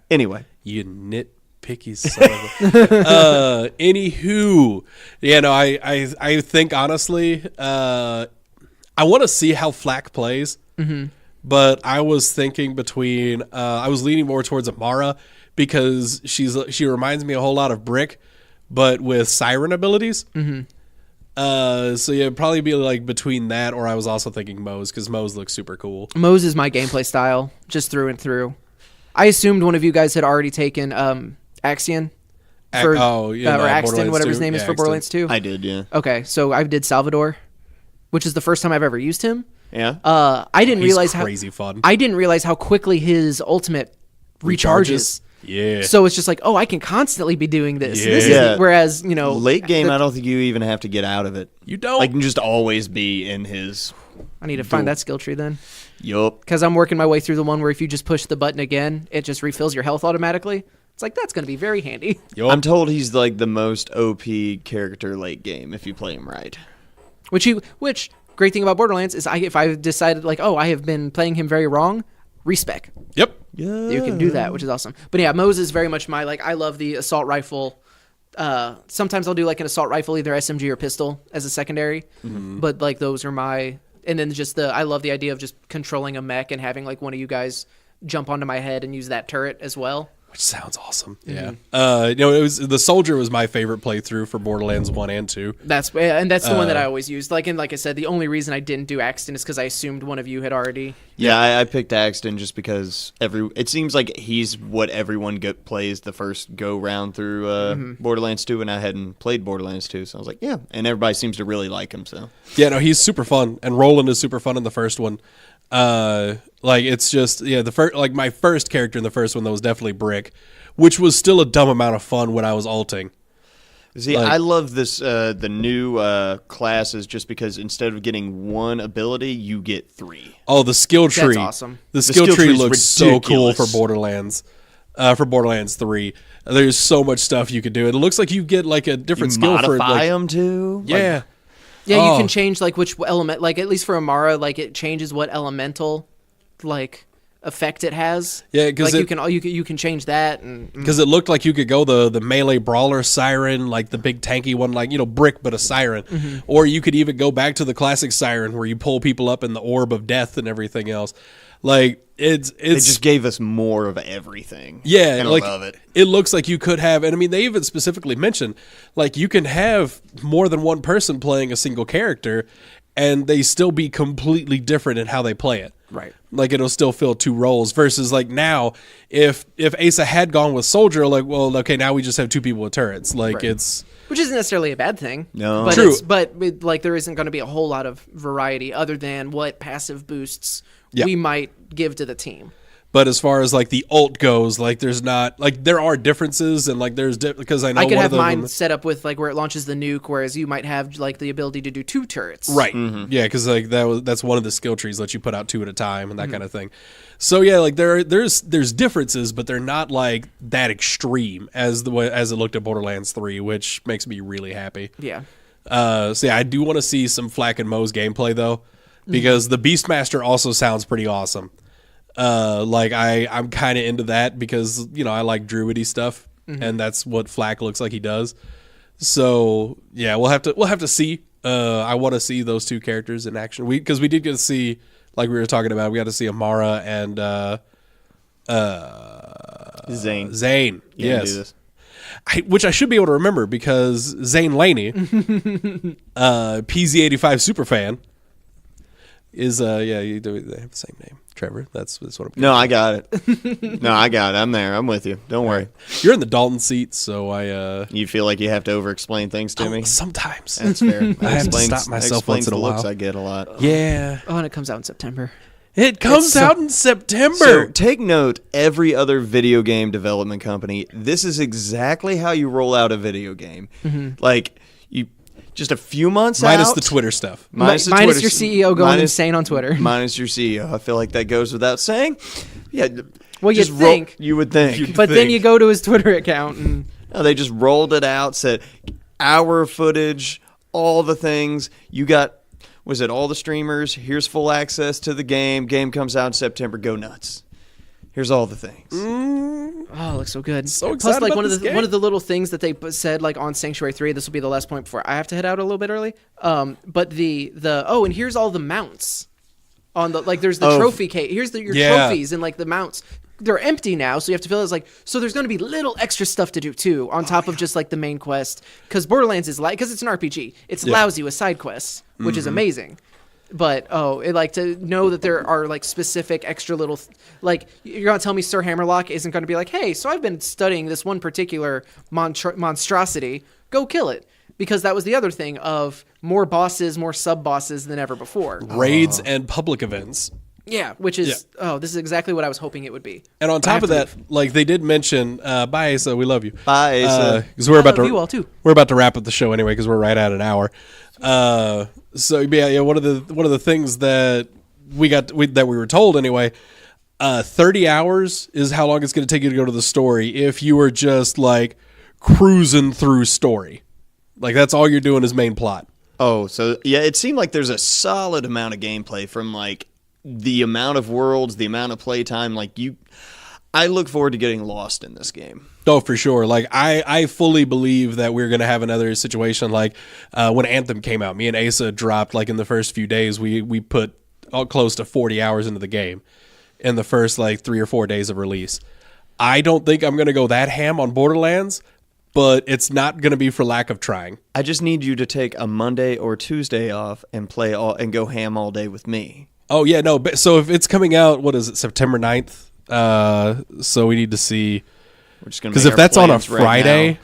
Anyway. You nitpicky son of a... Anywho. Yeah, no, I think, honestly, I want to see how Flack plays. But I was thinking between... I was leaning more towards Amara because she reminds me a whole lot of Brick, but with siren abilities. So yeah, it'd probably be like between that, or I was also thinking Mose, because Mose looks super cool. Mose is my gameplay style, just through and through. I assumed one of you guys had already taken Axion. Or Axton, whatever his name is for Borderlands 2. I did, yeah. Okay, so I did Salvador, which is the first time I've ever used him. Yeah? I didn't He's realize crazy fun. I didn't realize how quickly his ultimate recharges. Yeah. So it's just like, oh, I can constantly be doing this. This Yeah. is, whereas, Late game, I don't think you even have to get out of it. You don't? Like, you can just always be in his... I need to find that skill tree then. Yup. Because I'm working my way through the one where if you just push the button again, it just refills your health automatically. It's like, that's going to be very handy. I'm told he's like the most OP character late game if you play him right. Which great thing about Borderlands is if I decided like, oh, I have been playing him very wrong, respec. Yep. Yeah. You can do that, which is awesome. But yeah, Mose is very much my, like, I love the assault rifle. Sometimes I'll do like an assault rifle, either SMG or pistol as a secondary. But like those are my, and then just I love the idea of just controlling a mech and having like one of you guys jump onto my head and use that turret as well. Which sounds awesome. Yeah. It was the soldier was my favorite playthrough for Borderlands 1 and 2. That's the one that I always used. Like I said, the only reason I didn't do Axton is because I assumed one of you had already. Yeah, I picked Axton just because it seems like he's what everyone plays the first go round through Borderlands 2, and I hadn't played Borderlands 2, so I was like, yeah, and everybody seems to really like him. So Yeah, no, he's super fun, and Roland is super fun in the first one. Like it's just my first character in the first one that was definitely Brick, which was still a dumb amount of fun when I was ulting. See, I love this the new classes just because instead of getting one ability, you get 3. Oh, the skill tree! That's awesome. The skill tree tree's looks so cool ridiculous. for Borderlands 3. There's so much stuff you could do. It looks like you get like a different skill for modify them too. Yeah. Yeah, you can change like which element, like at least for Amara, like it changes what elemental like effect it has. Yeah, 'cause like you can change that, and Because it looked like you could go the melee brawler siren, like the big tanky one, like, Brick, but a siren. Or you could even go back to the classic siren where you pull people up in the orb of death and everything else. Like, it's They just gave us more of everything. yeah, and like I love it. it looks like you could have, and I mean they even specifically mentioned like you can have more than one person playing a single character, and they still be completely different in how they play it. Right. Like it'll still fill 2 roles versus like now, if Asa had gone with Soldier, like, well, okay, now we just have 2 people with turrets. Like Right. it's which isn't necessarily a bad thing. No. but True. Like there isn't going to be a whole lot of variety other than what passive boosts Yeah. we might give to the team. But as far as like the ult goes, like there's not like there are differences and like there's because I know I could one have of them, mine set up with like where it launches the nuke, whereas you might have like the ability to do 2 turrets. right? Yeah, because like that's one of the skill trees that you put out 2 at a time and that kind of thing. So yeah, like there's differences, but they're not like that extreme as it looked at Borderlands 3, which makes me really happy. Yeah. So yeah, I do want to see some Flack and Moe's gameplay though, because the Beastmaster also sounds pretty awesome. Like I'm kind of into that because I like druidy stuff, and that's what Flack looks like he does. So yeah, we'll have to see. I want to see those 2 characters in action. Because we did get to see, like we were talking about, we got to see Amara and Zane. Zane. You can Yes. do this. Which I should be able to remember because Zane Laney, PZ85 superfan, is yeah, they have the same name, Trevor. That's what I'm. No, I got it. No, I got it. I'm there. I'm with you. Don't worry. You're in the Dalton seat, so I. You feel like you have to over-explain things to me? Sometimes. That's fair. I have to stop myself once in a the looks while. I get a lot. Yeah. Oh, and it comes out in September. It comes out in September. So take note, every other video game development company, this is exactly how you roll out a video game. Like, you just a few months minus out. the Twitter stuff. Minus your CEO going insane on Twitter. Minus your CEO. I feel like that goes without saying. Yeah. Well, you'd think. You would think. But then you go to his Twitter account and... No, they just rolled it out, said hour footage, all the things. You got... Was it all the streamers? Here's full access to the game. Game comes out in September. Go nuts. Here's all the things. Oh, it looks so good. So excited Plus, like about one of the little things that they said, like on Sanctuary 3. This will be the last point before I have to head out a little bit early. But and here's all the mounts on the there's the trophy case. Here's your trophies and like the mounts. They're empty now, so you have to fill it. So there's going to be little extra stuff to do too, on top of just like the main quest. Because Borderlands is because it's an RPG. It's lousy with side quests, which is amazing. But to know that there are like specific extra little you're gonna tell me Sir Hammerlock isn't going to be like, hey, so I've been studying this one particular monstrosity. Go kill it. Because that was the other thing of more bosses, more sub bosses than ever before. Raids and public events. Yeah, which is this is exactly what I was hoping it would be. And on top of that, like they did mention, bye Asa, we love you. Bye Asa. Because we're about to you all too. We're about to wrap up the show anyway because we're right at an hour. So yeah, one of the things that we were told anyway, 30 hours is how long it's going to take you to go to the story if you were just like cruising through story. Like that's all you're doing is main plot. Oh, so yeah, it seemed like there's a solid amount of gameplay from like the amount of worlds, the amount of playtime. I look forward to getting lost in this game. Oh, for sure. Like I fully believe that we're gonna have another situation like when Anthem came out. Me and Asa dropped like in the first few days. We put close to 40 hours into the game in the first like 3 or 4 days of release. I don't think I'm gonna go that ham on Borderlands, but it's not gonna be for lack of trying. I just need you to take a Monday or Tuesday off and and go ham all day with me. Oh yeah, no. So if it's coming out, what is it, September 9th? So we need to see. We're just gonna because if that's on a Friday,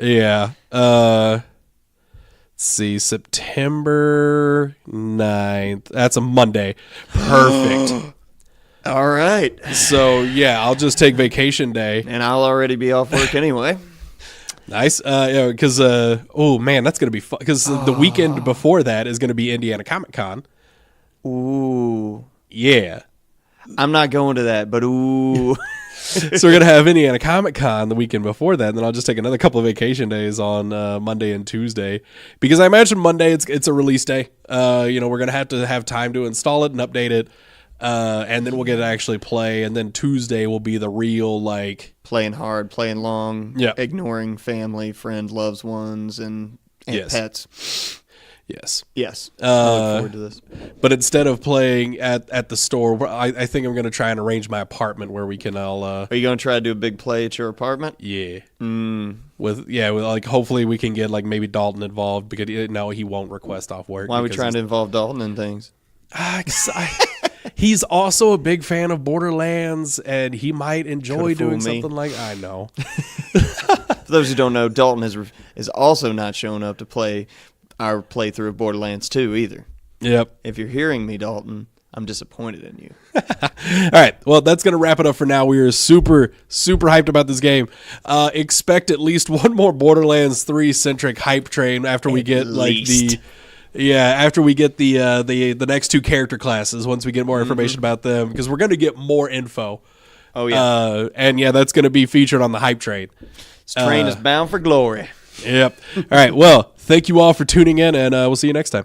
let's see, September 9th. That's a Monday. Perfect. All right. So yeah, I'll just take vacation day, and I'll already be off work anyway. Nice. Because oh man, that's gonna be fun. Because the weekend before that is gonna be Indiana Comic Con. Ooh. Yeah. I'm not going to that, but ooh. So we're going to have Indiana Comic Con the weekend before that, and then I'll just take another couple of vacation days on Monday and Tuesday. Because I imagine Monday it's a release day. We're going to have time to install it and update it, and then we'll get to actually play, and then Tuesday will be the real, like... Playing hard, playing long, yeah. Ignoring family, friend, loved ones, and pets. Yes. I look forward to this. But instead of playing at the store, I think I'm going to try and arrange my apartment where we can all... Are you going to try to do a big play at your apartment? Yeah. With like hopefully we can get like maybe Dalton involved because he won't request off work. Why are we trying to involve Dalton in things? He's also a big fan of Borderlands, and he might enjoy doing something like... I know. For those who don't know, Dalton is also not showing up to play our playthrough of Borderlands 2 either. Yep. If you're hearing me, Dalton, I'm disappointed in you. All right. Well, that's going to wrap it up for now. We are super, super hyped about this game. Expect at least one more Borderlands 3-centric hype train after we get after we get the next two character classes, once we get more information about them, because we're going to get more info. Oh, yeah. And that's going to be featured on the hype train. This train is bound for glory. Yep. All right. Well, thank you all for tuning in, and we'll see you next time.